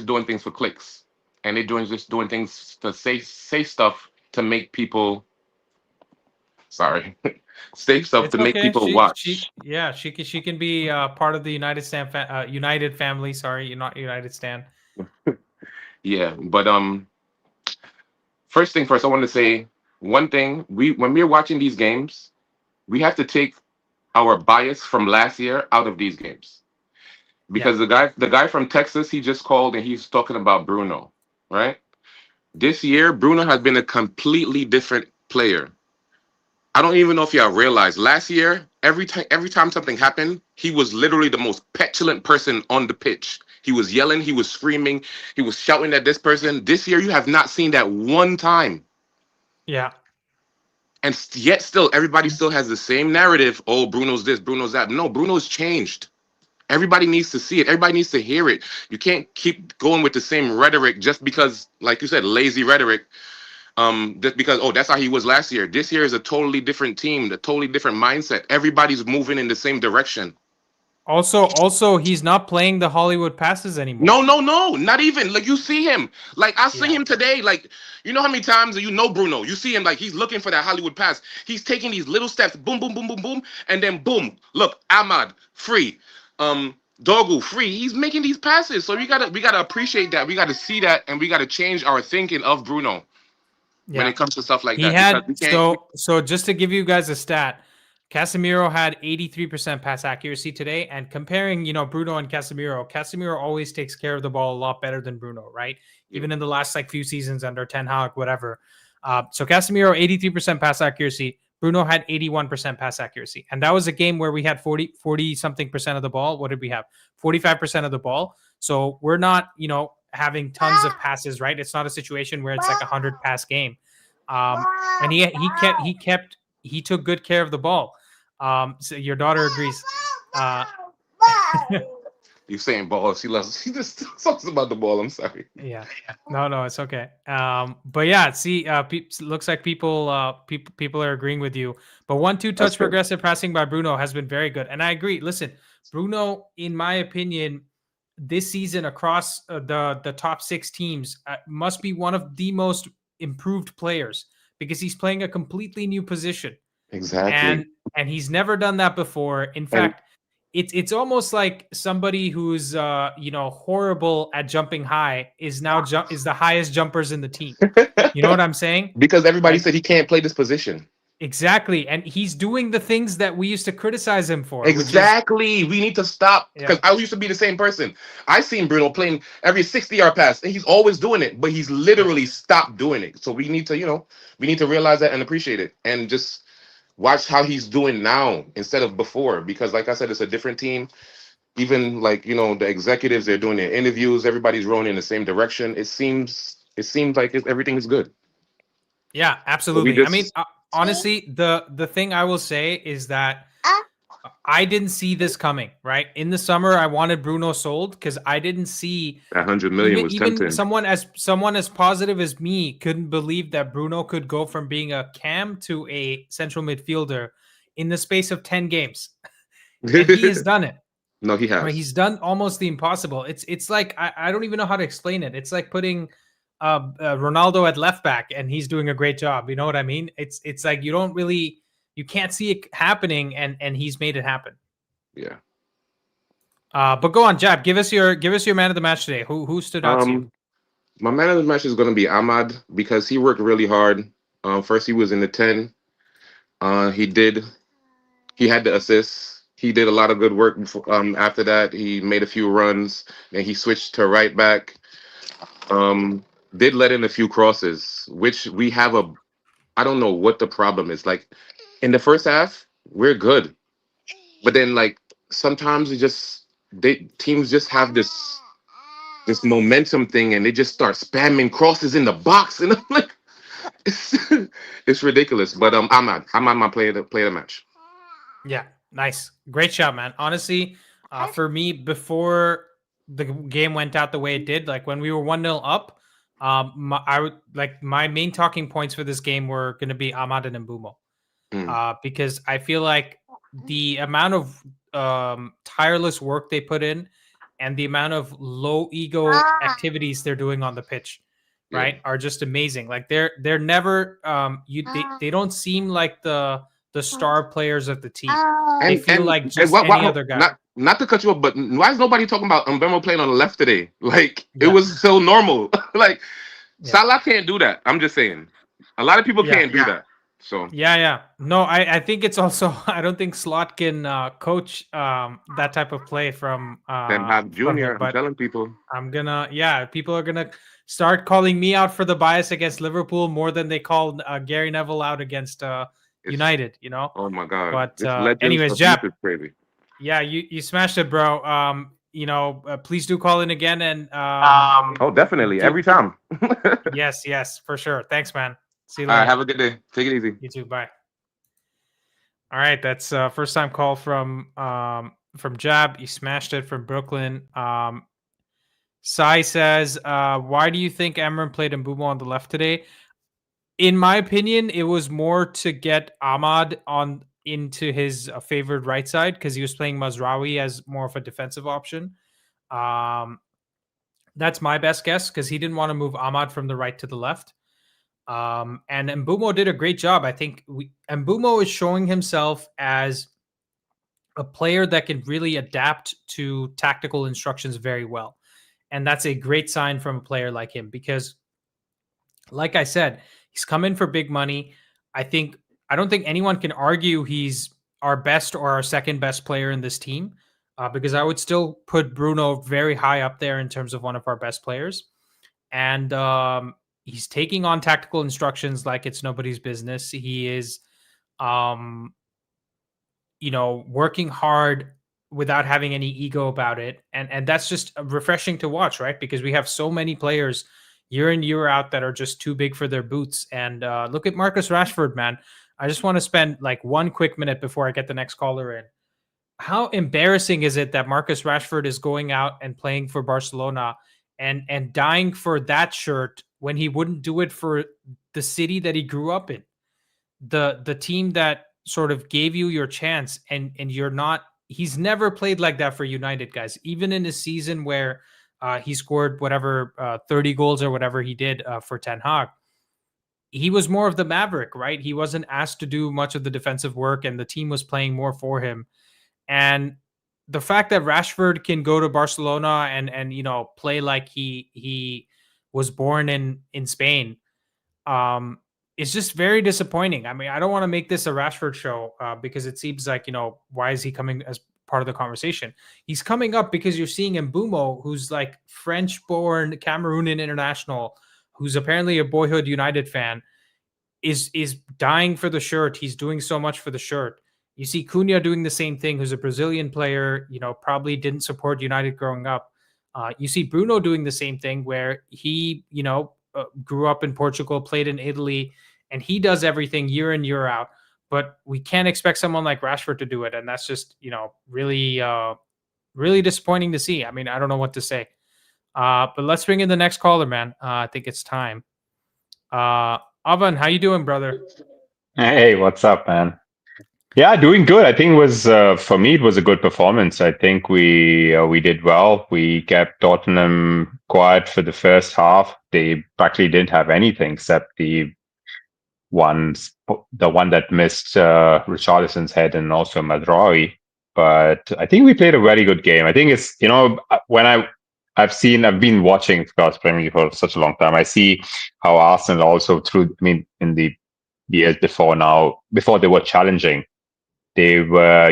doing things for clicks, and they're doing things to say stuff to make people sorry say stuff It's to make okay. people She watch. yeah, she can be part of the United family. Sorry, you're not United Stan. Yeah, but first thing first, I want to say one thing. When we're watching these games, we have to take our bias from last year out of these games, Yeah. because the guy from Texas, he just called and he's talking about Bruno, right? This year, Bruno has been a completely different player. I don't even know if y'all realize. Last year, every time something happened, he was literally the most petulant person on the pitch. He was yelling, he was screaming, he was shouting at this person. This year, you have not seen that one time. Yeah. And yet still, everybody still has the same narrative. Oh, Bruno's this, Bruno's that. No, Bruno's changed. Everybody needs to see it. Everybody needs to hear it. You can't keep going with the same rhetoric just because, like you said, lazy rhetoric. Just because, oh, that's how he was last year. This year is a totally different team, a totally different mindset. Everybody's moving in the same direction. Also, he's not playing the Hollywood passes anymore. No, not even. Like, you see him. Like, I see Yeah. him today. Like, you know how many times Bruno? You see him, like, he's looking for that Hollywood pass. He's taking these little steps, boom, boom, boom, boom, boom, and then boom. Look, Ahmad free, Dogu free. He's making these passes. So we gotta appreciate that. We gotta see that, and we gotta change our thinking of Bruno when Yeah. it comes to stuff like He that, because had we can't. so just to give you guys a stat, Casemiro had 83% pass accuracy today. And comparing, Bruno and Casemiro always takes care of the ball a lot better than Bruno, right? Yeah. Even in the last like few seasons under Ten Hag, whatever. So Casemiro 83% pass accuracy. Bruno had 81% pass accuracy. And that was a game where we had 40 something percent of the ball. What did we have? 45% of the ball. So we're not, having tons of passes, right? It's not a situation where it's like 100 pass game. And he took good care of the ball. So your daughter agrees. You saying balls? He just talks about the ball. I'm sorry. Yeah. No, it's okay. But yeah, see, looks like people are agreeing with you. But 1-2 That's touch good. progressive passing by Bruno has been very good, and I agree. Listen, Bruno, in my opinion, this season across the top 6 teams, must be one of the most improved players because he's playing a completely new position, Exactly. and he's never done that before. In And fact, it's almost like somebody who's horrible at jumping high is now is the highest jumpers in the team. You know what I'm saying? because everybody Like said he can't play this position. exactly, and he's doing the things that we used to criticize him for, which is Exactly. We need to stop yeah, because I used to be the same person. I seen Bruno playing every 60-yard pass, and he's always doing it, but he's yeah, literally stopped doing it. So we need to, we need to realize that and appreciate it, and just watch how he's doing now instead of before. Because, like I said, it's a different team. Even like the executives, they're doing their interviews. Everybody's rowing in the same direction. It seems like everything is good. yeah, But we absolutely. I mean, just honestly, the thing I will say is that I didn't see this coming. Right in the summer, I wanted Bruno sold because I didn't see. 100 million Even was even tempting. someone as positive as me couldn't believe that Bruno could go from being a cam to a central midfielder in the space of 10 games. And he has done it. No, he Right? has. He's done almost the impossible. It's like I don't even know how to explain it. It's like putting Ronaldo at left back and he's doing a great job. You know what I mean? It's like you can't see it happening and he's made it happen. Yeah. But go on, Jab. Give us your man of the match today. Who stood out to you? Um, my man of the match is going to be Ahmad because he worked really hard. First he was in the 10. He did. He had the assists. He did a lot of good work before, after that. He made a few runs. Then he switched to right back. Did let in a few crosses, which we have a. I don't know what the problem is. Like in the first half, we're good, but then like sometimes teams just have this momentum thing, and they just start spamming crosses in the box, and I'm like, it's, it's ridiculous. But I'm my player of the match. Yeah, nice. Great shot, man. Honestly, for me, before the game went out the way it did, like when we were 1-0 up, my main talking points for this game were going to be Ahmad and Mbumo. Mm. Because I feel like the amount of tireless work they put in and the amount of low ego activities they're doing on the pitch, Yeah. right, are just amazing. Like they're never they don't seem like the star players of the team. They And feel and like and just any other guy. not to cut you off, but why is nobody talking about Mbemo playing on the left today? Like it Yeah, was so normal. Like yeah, Salah can't do that. I'm just saying. A lot of people yeah. can't do that. So Yeah. No, I think it's also I don't think Slot can coach that type of play then have from him. Junior. I'm But telling people. people are gonna start calling me out for the bias against Liverpool more than they called Gary Neville out against It's United. oh my god. But This legends anyways, abuse Jap, is crazy. yeah, you smashed it, bro. Please do call in again and Oh, definitely. do Every time. yes, for sure. Thanks, man. See you All right, later. have a good day. Take it easy. You too. Bye. All right, that's first time call from Jab. You smashed it from Brooklyn. Sai says, why do you think Amram played Mbumo on the left today? In my opinion, it was more to get Ahmad on into his favored right side because he was playing Mazraoui as more of a defensive option. That's my best guess because he didn't want to move Ahmad from the right to the left. And Mbumo did a great job. I think Mbumo is showing himself as a player that can really adapt to tactical instructions very well. And that's a great sign from a player like him because, like I said, he's come in for big money. I don't think anyone can argue he's our best or our second best player in this team because I would still put Bruno very high up there in terms of one of our best players. And he's taking on tactical instructions like it's nobody's business. He is, working hard without having any ego about it. And that's just refreshing to watch, right? Because we have so many players year in, year out that are just too big for their boots. And look at Marcus Rashford, man. I just want to spend like one quick minute before I get the next caller in. how embarrassing is it that Marcus Rashford is going out and playing for Barcelona and dying for that shirt when he wouldn't do it for the city that he grew up in, the team that sort of gave you your chance, and you're not. He's never played like that for United, guys. Even in a season where he scored whatever 30 goals or whatever he did for Ten Hag, he was more of the maverick, right? He wasn't asked to do much of the defensive work, and the team was playing more for him. And the fact that Rashford can go to Barcelona and play like he was born in Spain, is just very disappointing. I mean, I don't want to make this a Rashford show because it seems like, why is he coming as part of the conversation? He's coming up because you're seeing Mbumo, who's like French-born Cameroonian international, who's apparently a boyhood United fan, is dying for the shirt. He's doing so much for the shirt. You see Cunha doing the same thing, who's a Brazilian player, probably didn't support United growing up. You see Bruno doing the same thing where he, grew up in Portugal, played in Italy, and he does everything year in, year out. But we can't expect someone like Rashford to do it. And that's just, really, really disappointing to see. I mean, I don't know what to say. But let's bring in the next caller, man. I think it's time. Avan, how you doing, brother? Hey, what's up, man? Yeah, doing good. I think it was for me it was a good performance. I think we did well. We kept Tottenham quiet for the first half. They practically didn't have anything except the one that missed Richarlison's head and also Madrawi. But I think we played a very good game. I think it's when I've been watching, of course, Premier League for such a long time. I see how Arsenal also in the years before they were challenging, they were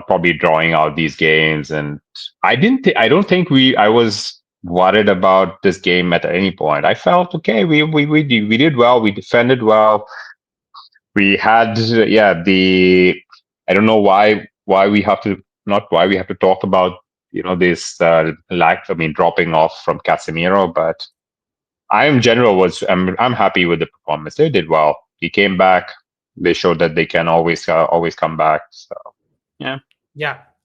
probably drawing out these games, and I don't think I was worried about this game at any point. I felt okay. We did well. We defended well. We had I don't know why we have to talk about this dropping off from Casemiro, but I'm happy with the performance. They did well. He came back. They showed that they can always come back. So yeah.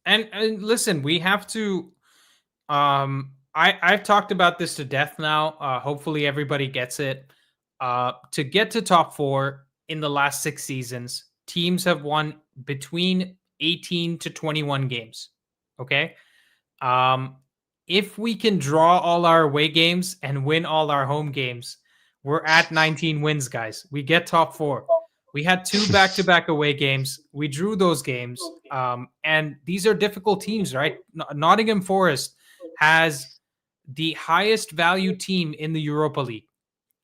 And listen, we have to. I've talked about this to death now. Hopefully, everybody gets it. To get to top four in the last 6 seasons, teams have won between 18 to 21 games. Okay. If we can draw all our away games and win all our home games, we're at 19 wins, guys. We get top four. We had 2 back-to-back away games. We drew those games. And these are difficult teams, right? Nottingham Forest has the highest value team in the Europa League.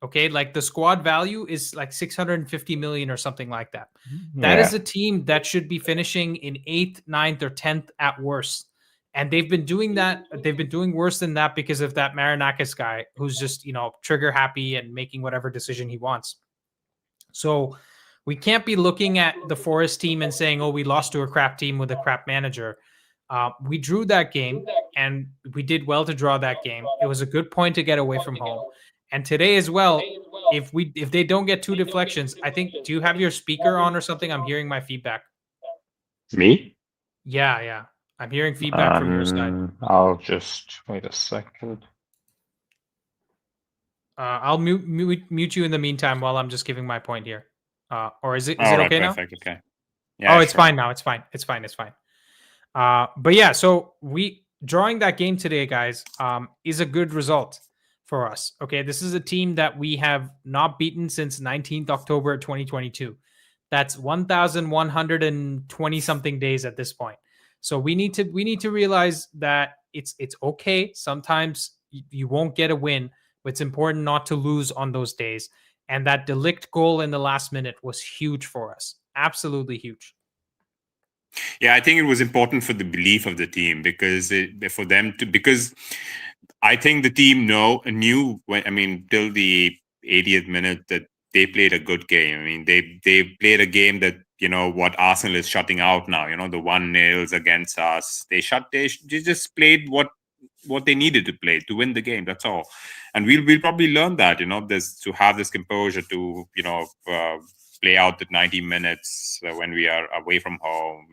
Okay, like the squad value is like 650 million or something like that. That is a team that should be finishing in 8th, 9th, or 10th at worst. And they've been doing that. They've been doing worse than that because of that Marinakis guy who's just, trigger happy and making whatever decision he wants. So we can't be looking at the Forest team and saying, oh, we lost to a crap team with a crap manager. We drew that game and we did well to draw that game. It was a good point to get away from home. And today as well, if they don't get 2 deflections, I think, do you have your speaker on or something? I'm hearing my feedback. Me? Yeah. I'm hearing feedback from your side. I'll just wait a second. I'll mute you in the meantime while I'm just giving my point here. Or is it okay now? Perfect. Okay. Yeah, it's fine now. It's fine. But yeah, so we drawing that game today, guys, is a good result for us. Okay, this is a team that we have not beaten since 19th October 2022. That's 1,120 something days at this point. So we need to realize that it's okay. Sometimes you won't get a win, but it's important not to lose on those days. And that De Ligt goal in the last minute was huge for us. Absolutely huge. Yeah, I think it was important for the belief of the team because I think the team knew till the 80th minute that they played a good game. I mean, they played a game that what Arsenal is shutting out now. The 1-0s against us. They just played what they needed to play to win the game. That's all. And we'll probably learn that. There's to have this composure to play out the 90 minutes when we are away from home.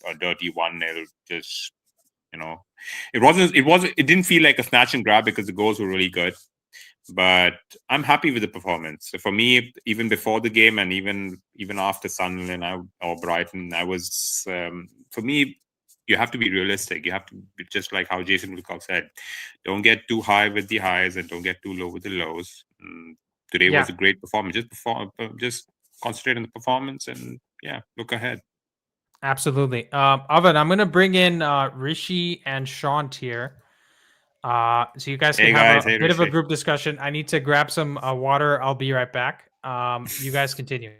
A dirty 1-0. Just it didn't feel like a snatch and grab because the goals were really good. But I'm happy with the performance. So for me, even before the game and even after Sunderland or Brighton, I was for me. You have to be realistic. You have to be just like how Jason Wilcox said. Don't get too high with the highs and don't get too low with the lows. Today was a great performance. Just concentrate on the performance and look ahead. Absolutely. Avan, I'm going to bring in Rishi and Shant here. So you guys can have a bit of a group discussion. I need to grab some water. I'll be right back. You guys continue.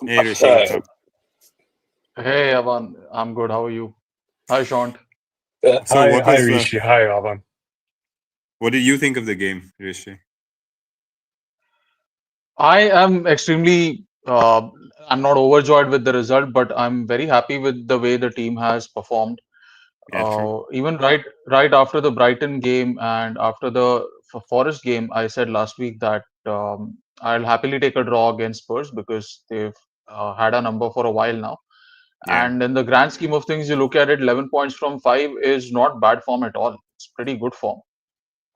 Hey, Rishi, what's up? Hey, Avan. I'm good. How are you? Hi, Shant. Hi, Rishi. Hi, Avan. What do you think of the game, Rishi? I am extremely. I'm not overjoyed with the result, but I'm very happy with the way the team has performed. Even right after the Brighton game and after the Forest game, I said last week that I'll happily take a draw against Spurs because they've had a number for a while now. Yeah. And in the grand scheme of things, you look at it, 11 points from 5 is not bad form at all. It's pretty good form.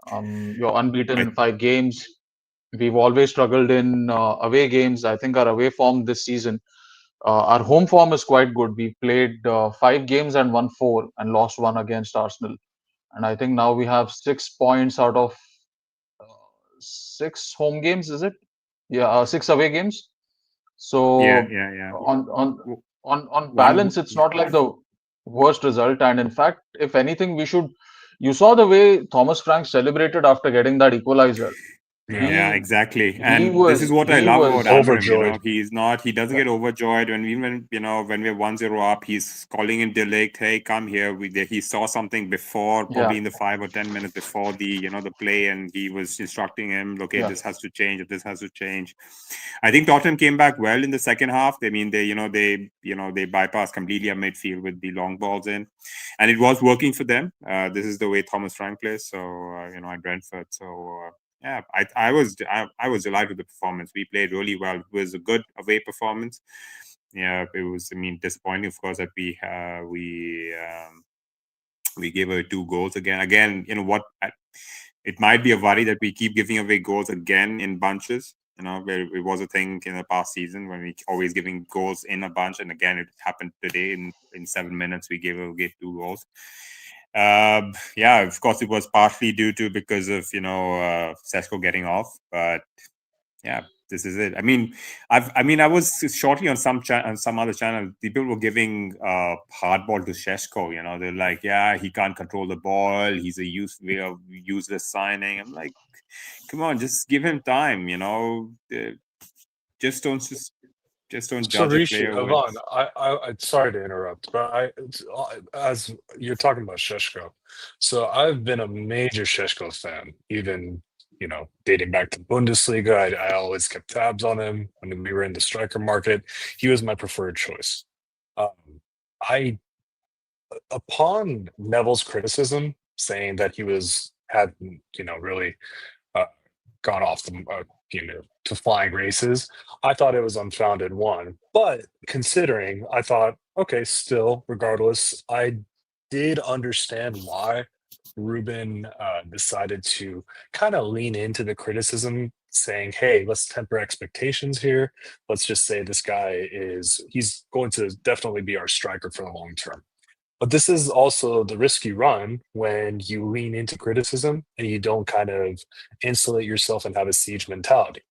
You're unbeaten in 5 games. We've always struggled in away games. I think our away form this season, our home form is quite good. We played 5 games and won 4 and lost 1 against Arsenal. And I think now we have 6 points out of 6 home games, is it? Yeah, 6 away games. So yeah. On balance, it's not like the worst result. And in fact, if anything, you saw the way Thomas Frank celebrated after getting that equalizer. Yeah, exactly. And this is what I love about Amorim. He doesn't get overjoyed when we're 1-0 up, he's calling in Delict, hey, come here. He saw something before, probably in the 5 or 10 minutes before the play, and he was instructing him, okay, this has to change, this has to change. I think Tottenham came back well in the second half. I mean, they bypassed completely our midfield with the long balls in, and it was working for them. This is the way Thomas Frank plays. So at Brentford. So yeah, I was delighted with the performance. We played really well. It was a good away performance. Yeah, it was. I mean, disappointing, of course, that we gave away 2 goals again. Again, it might be a worry that we keep giving away goals again in bunches. Where it was a thing in the past season when we always giving goals in a bunch, and again it happened today. In 7 minutes, we gave 2 goals. Yeah, of course, it was partially because of Shesho getting off, but yeah, this is it. I mean, I was shortly on some other channel. People were giving hardball to Shesho. They're like, yeah, he can't control the ball. He's a useless signing. I'm like, come on, just give him time. Just don't judge a Rishi, player. Avan, I sorry to interrupt, but as you're talking about Shesho, so I've been a major Shesho fan, even dating back to Bundesliga. I always kept tabs on him when we were in the striker market. He was my preferred choice. I upon Neville's criticism saying that he had really gone off the to flying races, I thought it was unfounded, one. But considering, I thought, okay, still, regardless, I did understand why Ruben decided to kind of lean into the criticism, saying, hey, let's temper expectations here. Let's just say this guy he's going to definitely be our striker for the long term. But this is also the risk you run when you lean into criticism and you don't kind of insulate yourself and have a siege mentality.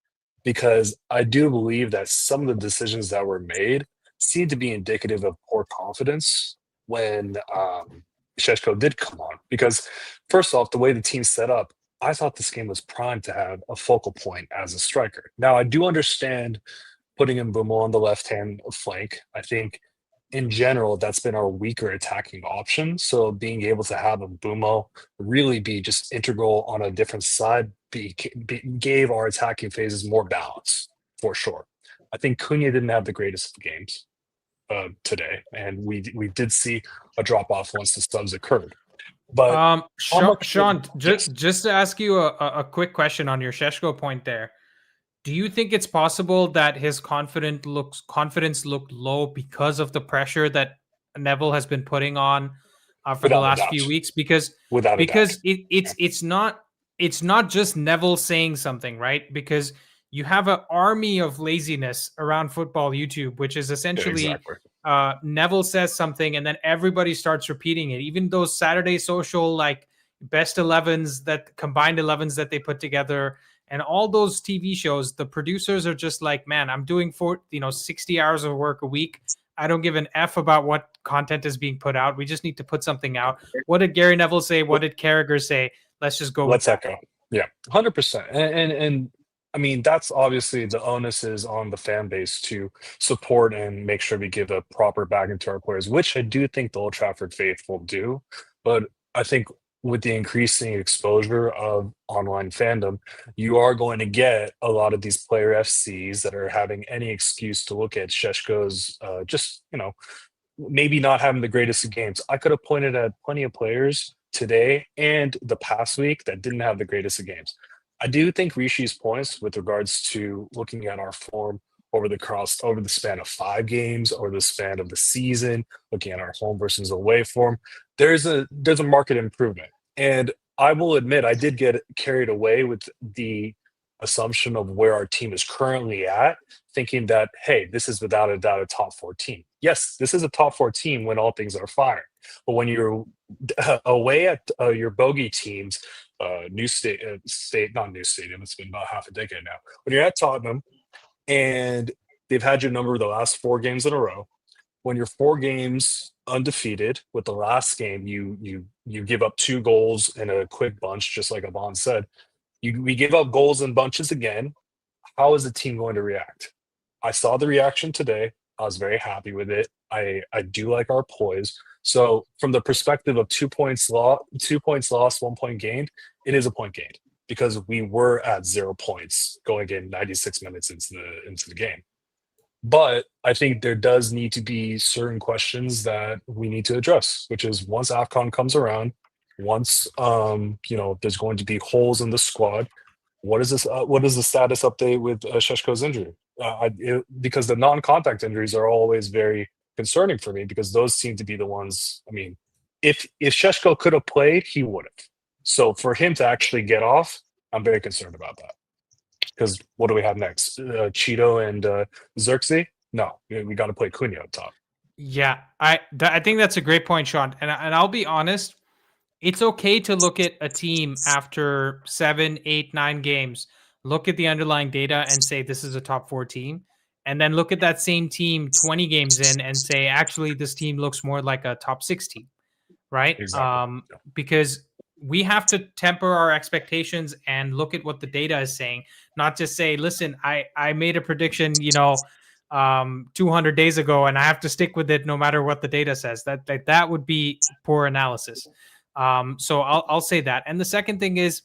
Because I do believe that some of the decisions that were made seem to be indicative of poor confidence when Shesho did come on. Because first off, the way the team's set up, I thought this game was primed to have a focal point as a striker. Now, I do understand putting Mbeumo on the left-hand flank. I think in general, that's been our weaker attacking option. So being able to have a Mbeumo really be just integral on a different side gave our attacking phases more balance, for sure. I think Cunha didn't have the greatest of games today, and we did see a drop-off once the subs occurred. But Sean, just to ask you a quick question on your Shesho point there. Do you think it's possible that his confidence looked low because of the pressure that Neville has been putting on for the Without a last doubt. few weeks? Because Without a doubt. it's not just Neville saying something, right? Because you have an army of laziness around football YouTube, which is Yeah, essentially exactly. Neville says something and then everybody starts repeating it. Even those Saturday social like best 11s, that combined 11s that they put together, and all those TV shows, the producers are just like, man, I'm doing 60 hours of work a week. I don't give an F about what content is being put out. We just need to put something out. What did Gary Neville say? What did Carragher say? Let's just go with Let's that. echo. Yeah, 100%. And I mean, that's obviously the onus is on the fan base to support and make sure we give a proper backing to our players, which I do think the Old Trafford faithful do. But I think with the increasing exposure of online fandom, you are going to get a lot of these player FCs that are having any excuse to look at Sheshko's maybe not having the greatest of games. I could have pointed at plenty of players today and the past week that didn't have the greatest of games. I do think Rishi's points with regards to looking at our form over the span of 5 games, or the span of the season, looking at our home versus away form, there's a market improvement. And I will admit I did get carried away with the assumption of where our team is currently at, thinking that, hey, this is without a doubt a top 4 team. Yes, this is a top 4 team when all things are firing. But when you're away at your bogey teams, not new stadium, it's been about half a decade now. When you're at Tottenham and they've had your number the last 4 games in a row, when you're 4 games undefeated, with the last game you give up 2 goals in a quick bunch, just like Avon said, we give up goals in bunches again. How is the team going to react? I saw the reaction today. I was very happy with it. I do like our poise. So from the perspective of 2 points lost, 1 point gained, it is a point gained because we were at 0 points going in 96 minutes into the game. But I think there does need to be certain questions that we need to address, which is once AFCON comes around, once there's going to be holes in the squad. What is this? What is the status update with Sheshko's injury? Because the non-contact injuries are always very concerning for me, because those seem to be the ones. I mean, if Sheshko could have played, he would have. So for him to actually get off, I'm very concerned about that. Because what do we have next? Cheeto and Xerxes? No, we got to play Cunha up top. Yeah, I think that's a great point, Sean. And I'll be honest, it's okay to look at a team after 7, 8, 9 games, look at the underlying data and say this is a top 4 team, and then look at that same team 20 games in and say actually this team looks more like a top 6 team, right? Exactly. Because we have to temper our expectations and look at what the data is saying, not just say, listen, I made a prediction, 200 days ago, and I have to stick with it no matter what the data says. That would be poor analysis. So I'll say that. And the second thing is,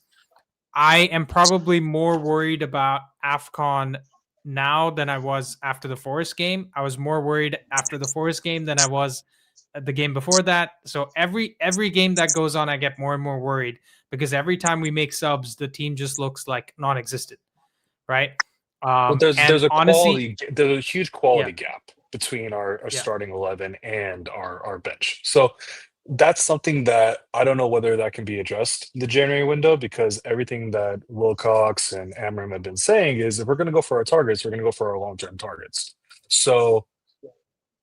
I am probably more worried about AFCON now than I was after the Forest game. I was more worried after the Forest game than I was the game before that. So every game that goes on, I get more and more worried, because every time we make subs, the team just looks like non-existent, right? But there's honestly, there's a huge quality gap between our starting 11 and our bench. So that's something that I don't know whether that can be addressed in the January window, because everything that Wilcox and Amram have been saying is, if we're going to go for our targets, we're going to go for our long-term targets. So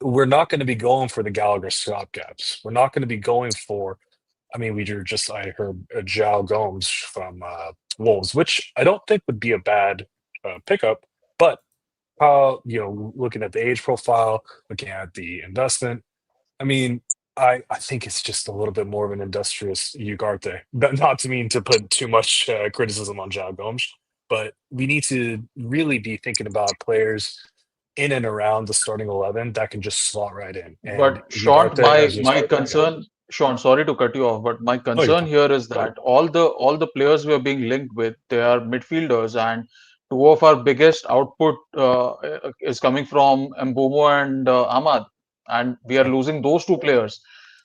we're not going to be going for the Gallagher stopgaps. We're not going to be going for, I heard João Gomes from Wolves, which I don't think would be a bad pickup, but looking at the age profile, looking at the investment, I mean, I think it's just a little bit more of an industrious Ugarte. But not to mean to put too much criticism on João Gomes, but we need to really be thinking about players in and around the starting 11 that can just slot right in. And But Sean, Ugarte, my concern, Sean, sorry to cut you off, but my you're concern fine. here is that all the players we are being linked with, they are midfielders, and 2 of our biggest output is coming from Mbumo and Ahmad, and we are losing those 2 players.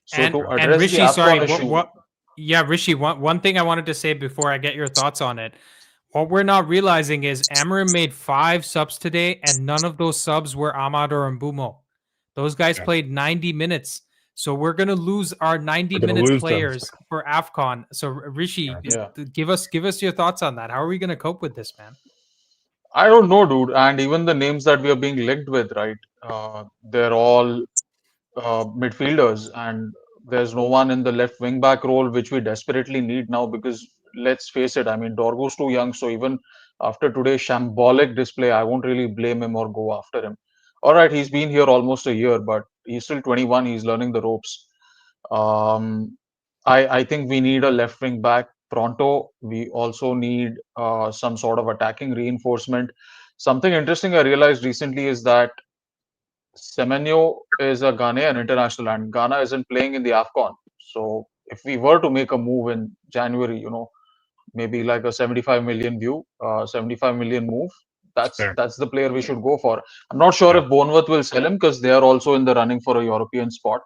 So to and address the Rishi, sorry, AFCON issue, yeah, Rishi, one thing I wanted to say before I get your thoughts on it. What we're not realizing is Amarim made 5 subs today, and none of those subs were Ahmad or Mbumo. Those guys played 90 minutes. So we're going to lose our 90 minutes players for AFCON. So Rishi, give us your thoughts on that. How are we going to cope with this, man? I don't know, dude. And even the names that we are being linked with, right? They're all midfielders, and there's no one in the left wing back role, which we desperately need now. Because let's face it, I mean, Dorgu's too young, so even after today's shambolic display, I won't really blame him or go after him. All right, he's been here almost a year, but he's still 21. He's learning the ropes. Um, I think we need a left wing back pronto. We also need some sort of attacking reinforcement. Something interesting I realized recently is that Semenyo is a Ghanaian international, and Ghana isn't playing in the AFCON. So if we were to make a move in January, maybe like a 75 million 75 million move, that's the player we should go for. I'm not sure if Bournemouth will sell him because they are also in the running for a European spot.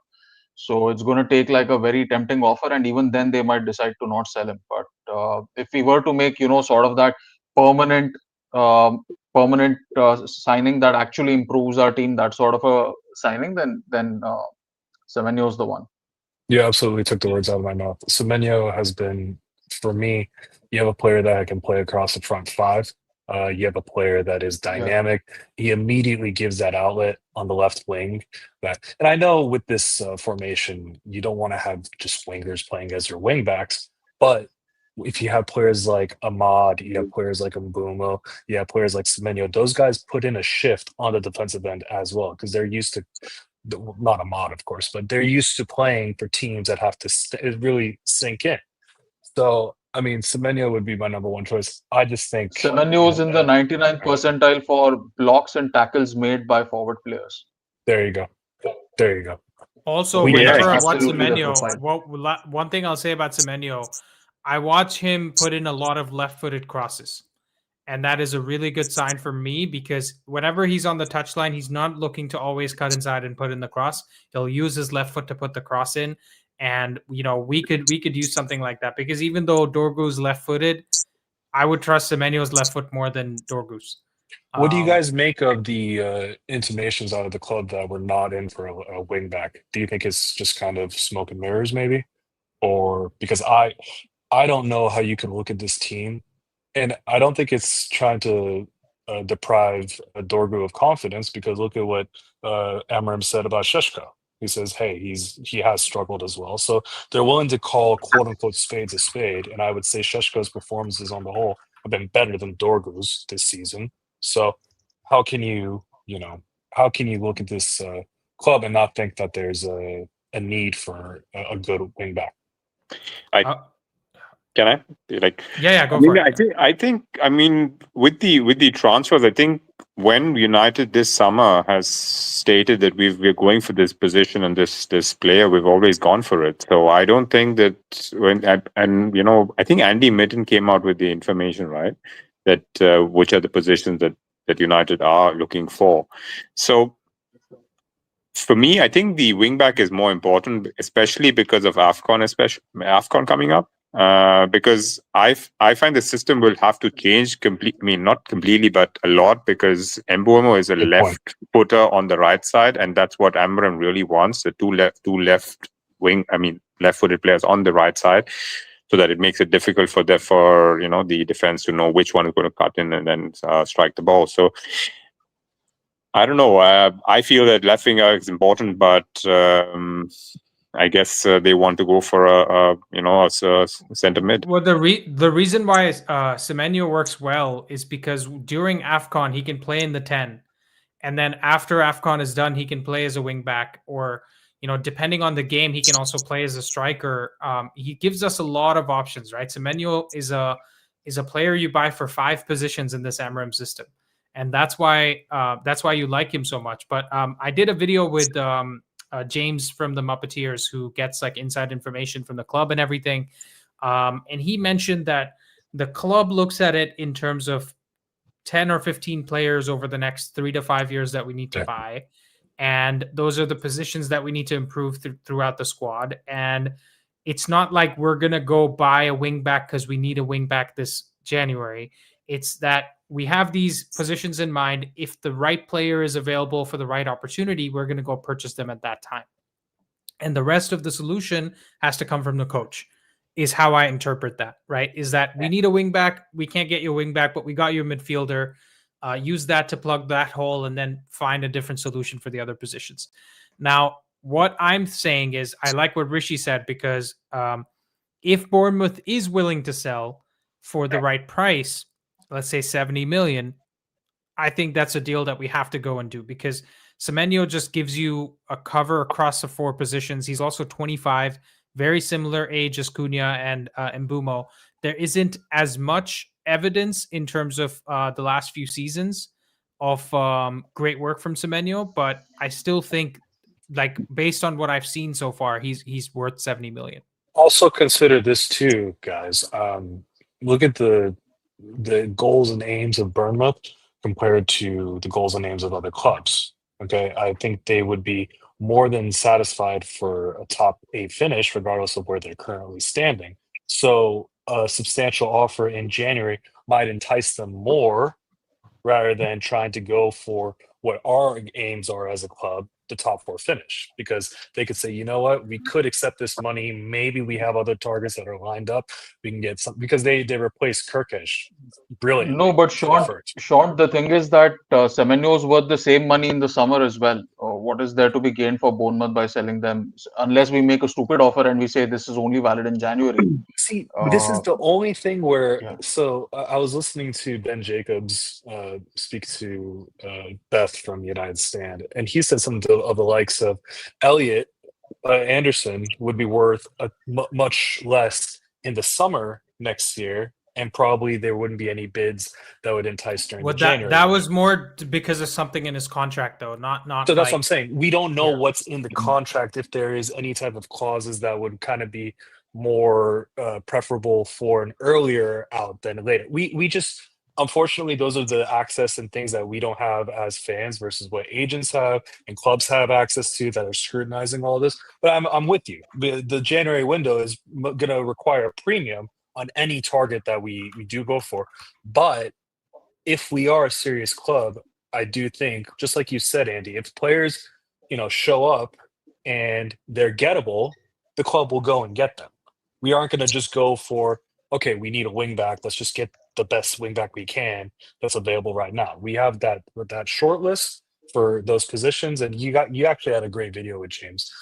So it's going to take like a very tempting offer, and even then they might decide to not sell him. But if we were to make, sort of that permanent, um, permanent signing that actually improves our team, that sort of a signing, then Semenyo is the one. You absolutely took the words out of my mouth. Semenyo has been, for me, you have a player that can play across the front 5. You have a player that is dynamic. He immediately gives that outlet on the left wing. And I know with this formation, you don't want to have just wingers playing as your wing backs, but if you have players like Ahmad, you have players like Mbumo, you have players like Semenyo, those guys put in a shift on the defensive end as well because they're used to, not Ahmad, of course, but they're used to playing for teams that have to really sink in. So, I mean, Semenyo would be my number one choice. I just think Semenyo is in the 99th percentile for blocks and tackles made by forward players. There you go. There you go. Also, whenever I watch Semenyo, one thing I'll say about Semenyo, I watch him put in a lot of left-footed crosses. And that is a really good sign for me because whenever he's on the touchline, he's not looking to always cut inside and put in the cross. He'll use his left foot to put the cross in. And, we could use something like that because even though Dorgu's left-footed, I would trust Semenyo's left foot more than Dorgu's. What do you guys make of the intimations out of the club that we're not in for a wing back? Do you think it's just kind of smoke and mirrors maybe? Or because I don't know how you can look at this team, and I don't think it's trying to deprive Dorgu of confidence because look at what Amarim said about Shesho. He says, hey, he has struggled as well. So they're willing to call quote unquote spades a spade. And I would say Sheshko's performances on the whole have been better than Dorgu's this season. So how can you look at this club and not think that there's a need for a good wing back? Can I go for it. I think with the transfers, I think when United this summer has stated that we're going for this position and this player, we've always gone for it. So I don't think that I think Andy Mitten came out with the information, right? That which are the positions that United are looking for. So for me, I think the wingback is more important, especially because of AFCON coming up. Because I find the system will have to change not completely, but a lot, because Mbumo is a left footer on the right side, and that's what Amarim really wants, the two left-footed players on the right side, so that it makes it difficult for the defense to know which one is going to cut in and then strike the ball. So I don't know. I feel that left winger is important, but I guess they want to go for a center mid. Well, the reason why Semenyo works well is because during AFCON he can play in the 10, and then after AFCON is done he can play as a wing back, or depending on the game he can also play as a striker. He gives us a lot of options, right? Semenyo is a player you buy for 5 positions in this Amarim system, and that's why you like him so much. But I did a video with James from the Muppeteers, who gets like inside information from the club and everything. And he mentioned that the club looks at it in terms of 10 or 15 players over the next 3 to 5 years that we need to buy. And those are the positions that we need to improve throughout the squad. And it's not like we're going to go buy a wing back because we need a wing back this January. It's that we have these positions in mind. If the right player is available for the right opportunity, we're going to go purchase them at that time. And the rest of the solution has to come from the coach, is how I interpret that, right? Is that we need a wing back. We can't get you a wing back, but we got you a midfielder. Use that to plug that hole and then find a different solution for the other positions. Now, what I'm saying is I like what Rishi said, because if Bournemouth is willing to sell for the right price, let's say 70 million, I think that's a deal that we have to go and do, because Semenyo just gives you a cover across the 4 positions. He's also 25, very similar age as Cunha and Mbumo. There isn't as much evidence in terms of the last few seasons of great work from Semenyo, but I still think, like, based on what I've seen so far, he's worth 70 million. Also consider this too, guys. Look at the goals and aims of Bournemouth compared to the goals and aims of other clubs. Okay, I think they would be more than satisfied for a top 8 finish, regardless of where they're currently standing. So a substantial offer in January might entice them more, rather than trying to go for what our aims are as a club, the top 4 finish, because they could say, you know what, we could accept this money. Maybe we have other targets that are lined up. We can get some, because they replaced Kirkesh brilliantly. No, but Sean, the thing is that Semenyo is worth the same money in the summer as well. What is there to be gained for Bournemouth by selling them? Unless we make a stupid offer and we say this is only valid in January. See, this is the only thing where. Yeah. So I was listening to Ben Jacobs speak to Beth from United Stand, and he said something of the likes of Elliot Anderson would be worth much less in the summer next year, and probably there wouldn't be any bids that would entice during the January. That was more because of something in his contract, though, not. So that's like, what I'm saying. We don't know Yeah. what's in the contract, if there is any type of clauses that would kind of be more preferable for an earlier out than later. We just, unfortunately, those are the access and things that we don't have as fans versus what agents have and clubs have access to that are scrutinizing all this. But I'm with you. The January window is going to require a premium on any target that we do go for. But if we are a serious club, I do think, just like you said, Andy, if players, show up and they're gettable, the club will go and get them. We aren't going to just go for, okay, we need a wing back. Let's just get the best wing back we can that's available right now. We have that short list for those positions, and you actually had a great video with James,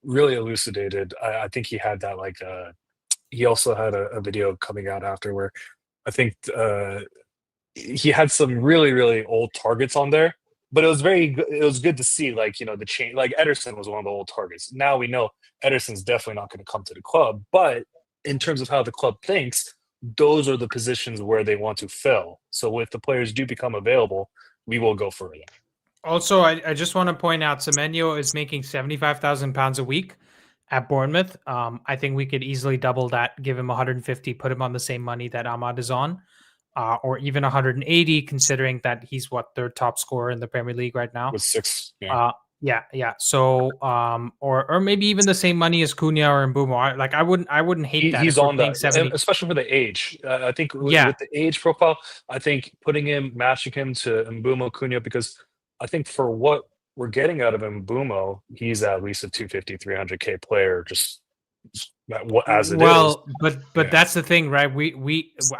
really elucidated. I think he had that he also had a video coming out after where I think he had some really, really old targets on there, but it was good to see, the change. Like Ederson was one of the old targets. Now we know Ederson's definitely not going to come to the club, but in terms of how the club thinks, those are the positions where they want to fill. So if the players do become available, we will go for it. Also, I just want to point out, Semenyo is making £75,000 a week at Bournemouth. I think we could easily double that, give him 150, put him on the same money that Ahmad is on, or even 180, considering that he's their top scorer in the Premier League right now. With 6. Yeah. So, or maybe even the same money as Cunha or Mbumo. I wouldn't hate that. He's on that, 70. especially for the age. I think with the age profile, I think matching him to Mbumo, Cunha, because I think for what we're getting out of Mbumo, he's at least a 250, 300K player, just as it is. But that's the thing, right?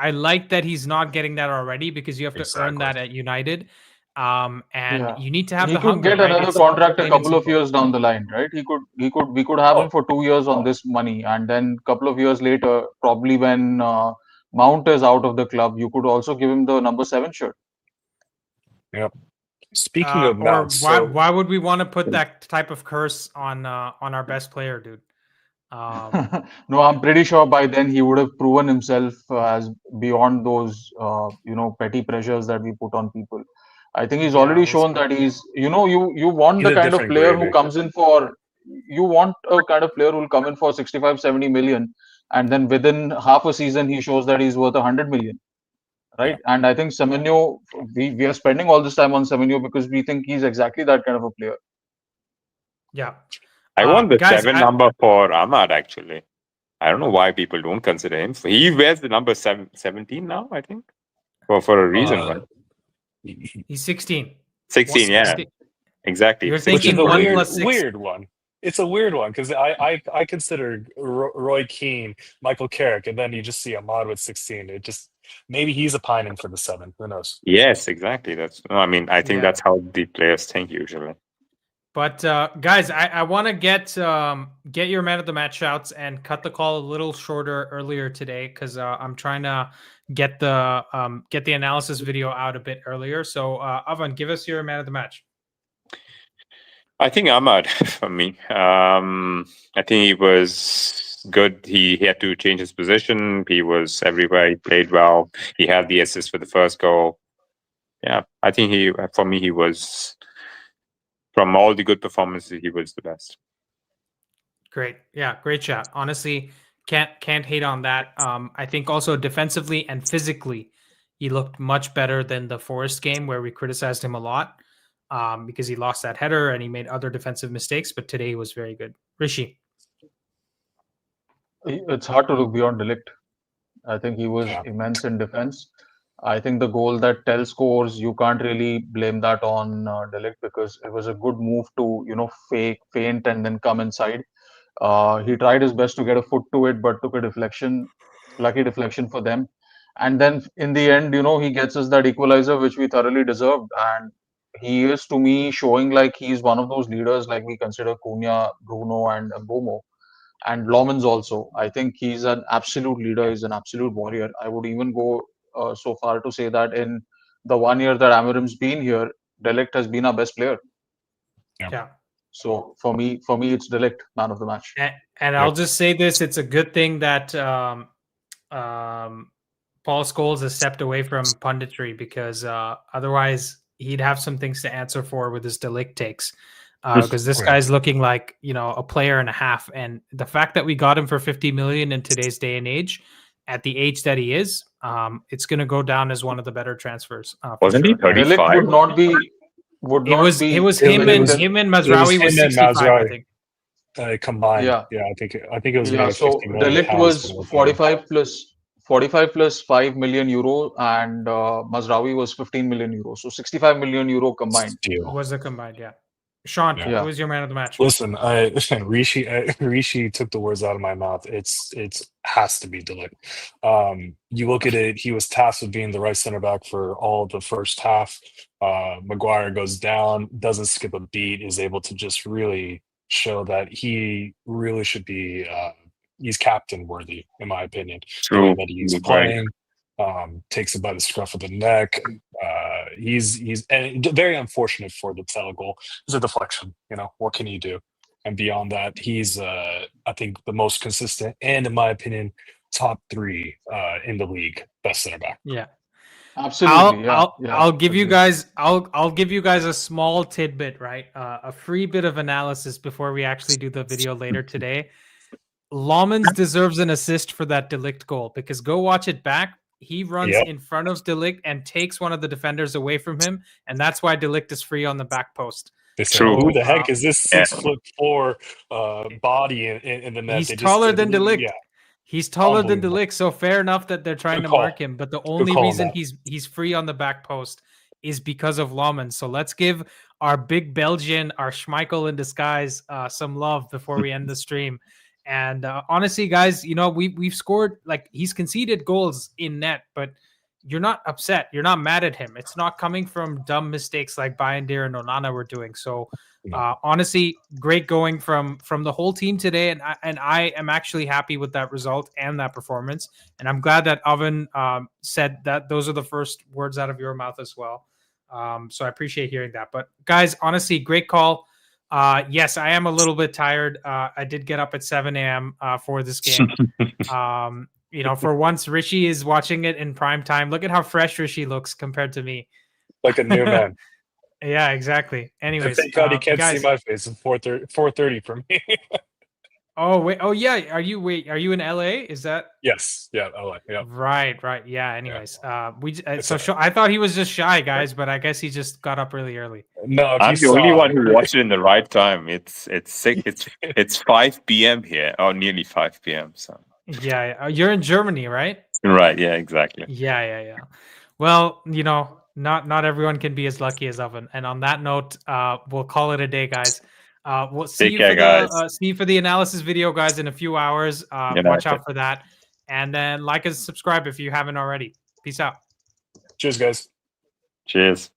I like that he's not getting that already, because you have to earn that at United. You need to have the hunger. He could get another contract a couple of years down the line, right? We could have him for 2 years on this money, and then a couple of years later, probably when Mount is out of the club, you could also give him the number 7 shirt. Yep. Speaking of Mount, why would we want to put that type of curse on our best player, dude? No, I'm pretty sure by then he would have proven himself as beyond those petty pressures that we put on people. I think he's already shown that he's, you want the kind of player who comes in for, you want a kind of player who will come in for 65, 70 million, and then within half a season, he shows that he's worth 100 million, right? Yeah. And I think Semenyo, we are spending all this time on Semenyo because we think he's exactly that kind of a player. Yeah. I want the 7 number for Ahmad, actually. I don't know why people don't consider him. He wears the number 17 now, I think. Well, for a reason, Uh, right? He's 16. 16, yeah, exactly. You're 16 which is thinking a for a 1 reason. plus 6. weird one. It's a weird one because I consider Roy Keane, Michael Carrick, and then you just see Ahmad with 16. It just maybe he's a pining for the 7. Who knows? Yes, exactly. I mean, I think Yeah. that's how the players think usually. But guys, I want to get your man of the match shouts and cut the call a little shorter earlier today because I'm trying to get the analysis video out a bit earlier. So Avan, give us your man of the match. I think Ahmad for me. I think he was good. He had to change his position. He was everywhere. He played well. He had the assist for the first goal. Yeah, I think for me, he was, from all the good performances, he was the best. Great. Yeah, great shot. Honestly, can't hate on that. I think also defensively and physically, he looked much better than the Forest game where we criticized him a lot because he lost that header and he made other defensive mistakes. But today he was very good. Rishi. It's hard to look beyond De Ligt. I think he was Yeah. immense in defense. I think the goal that Tell scores, you can't really blame that on De Ligt because it was a good move to, feint and then come inside. He tried his best to get a foot to it, but took a deflection, lucky deflection for them. And then in the end, he gets us that equalizer, which we thoroughly deserved. And he is, to me, showing like he's one of those leaders like we consider Cunha, Bruno, and Bomo. And Lomans also. I think he's an absolute leader. He's an absolute warrior. I would even go so far to say that in the 1 year that Amarim's been here, De Ligt has been our best player. Yeah. So for me, it's De Ligt, man of the match. And I'll just say this: it's a good thing that Paul Scholes has stepped away from punditry because otherwise he'd have some things to answer for with his De Ligt takes. Because this guy's looking like a player and a half, and the fact that we got him for 50 million in today's day and age, at the age that he is, it's going to go down as one of the better transfers. Wasn't he 35? De Ligt would not be. It was him and Mazraoui was 65, I think. Combined. Yeah, I think it was yeah. maybe So 50 De million Ligt pounds. was 45 plus 5 million euro, and Mazraoui was 15 million euro. So 65 million euro combined. Deal. Was a combined, yeah. Sean, Yeah. who was your man of the match? Listen, Rishi took the words out of my mouth. It's has to be De Ligt. You look at it, he was tasked with being the right center back for all the first half. Maguire goes down, doesn't skip a beat, is able to just really show that he really should be he's captain worthy, in my opinion. The way that he's playing, takes it by the scruff of the neck. He's and very unfortunate for the Tell goal. It's a deflection. What can you do? And beyond that, he's I think the most consistent and, in my opinion, top 3 in the league, best center back. Yeah. Absolutely. I'll give you guys a small tidbit, right? A free bit of analysis before we actually do the video later today. Lomans deserves an assist for that De Ligt goal because go watch it back. He runs in front of De Ligt and takes one of the defenders away from him, and that's why De Ligt is free on the back post. They said, who the heck is this 6'4" body in the net? He's taller than De Ligt. Yeah. He's taller than De Ligt, so fair enough that they're trying to mark him. But the only reason he's free on the back post is because of Lomans. So let's give our big Belgian, our Schmeichel in disguise, some love before we end the stream. And honestly, guys, we've scored, like, he's conceded goals in net, but you're not upset. You're not mad at him. It's not coming from dumb mistakes like Bayindir and Onana were doing. So honestly, great going from the whole team today. And I am actually happy with that result and that performance. And I'm glad that Oven said that those are the first words out of your mouth as well. So I appreciate hearing that. But guys, honestly, great call. Yes, I am a little bit tired. I did get up at 7 a.m. For this game. For once, Rishi is watching it in prime time. Look at how fresh Rishi looks compared to me. Like a new man. Yeah, exactly. Anyways, thank God he can't guys, see my face. It's 4:30 for me. Oh wait. Oh yeah. Are you in LA? Is that? Yes. Yeah. LA. Yeah. Right. Yeah. Anyways, I thought he was just shy, guys, but I guess he just got up really early. No, I'm the only one who watched it in the right time. It's 5 p.m. here, or nearly 5 p.m. So yeah, you're in Germany, right? Right. Yeah. Exactly. Yeah. Well, not everyone can be as lucky as Oven. And on that note, we'll call it a day, guys. We'll see Take you care, for guys. the analysis video, guys, in a few hours. Good Watch night. out for that, and then like and subscribe if you haven't already. Peace out. Cheers, guys. Cheers.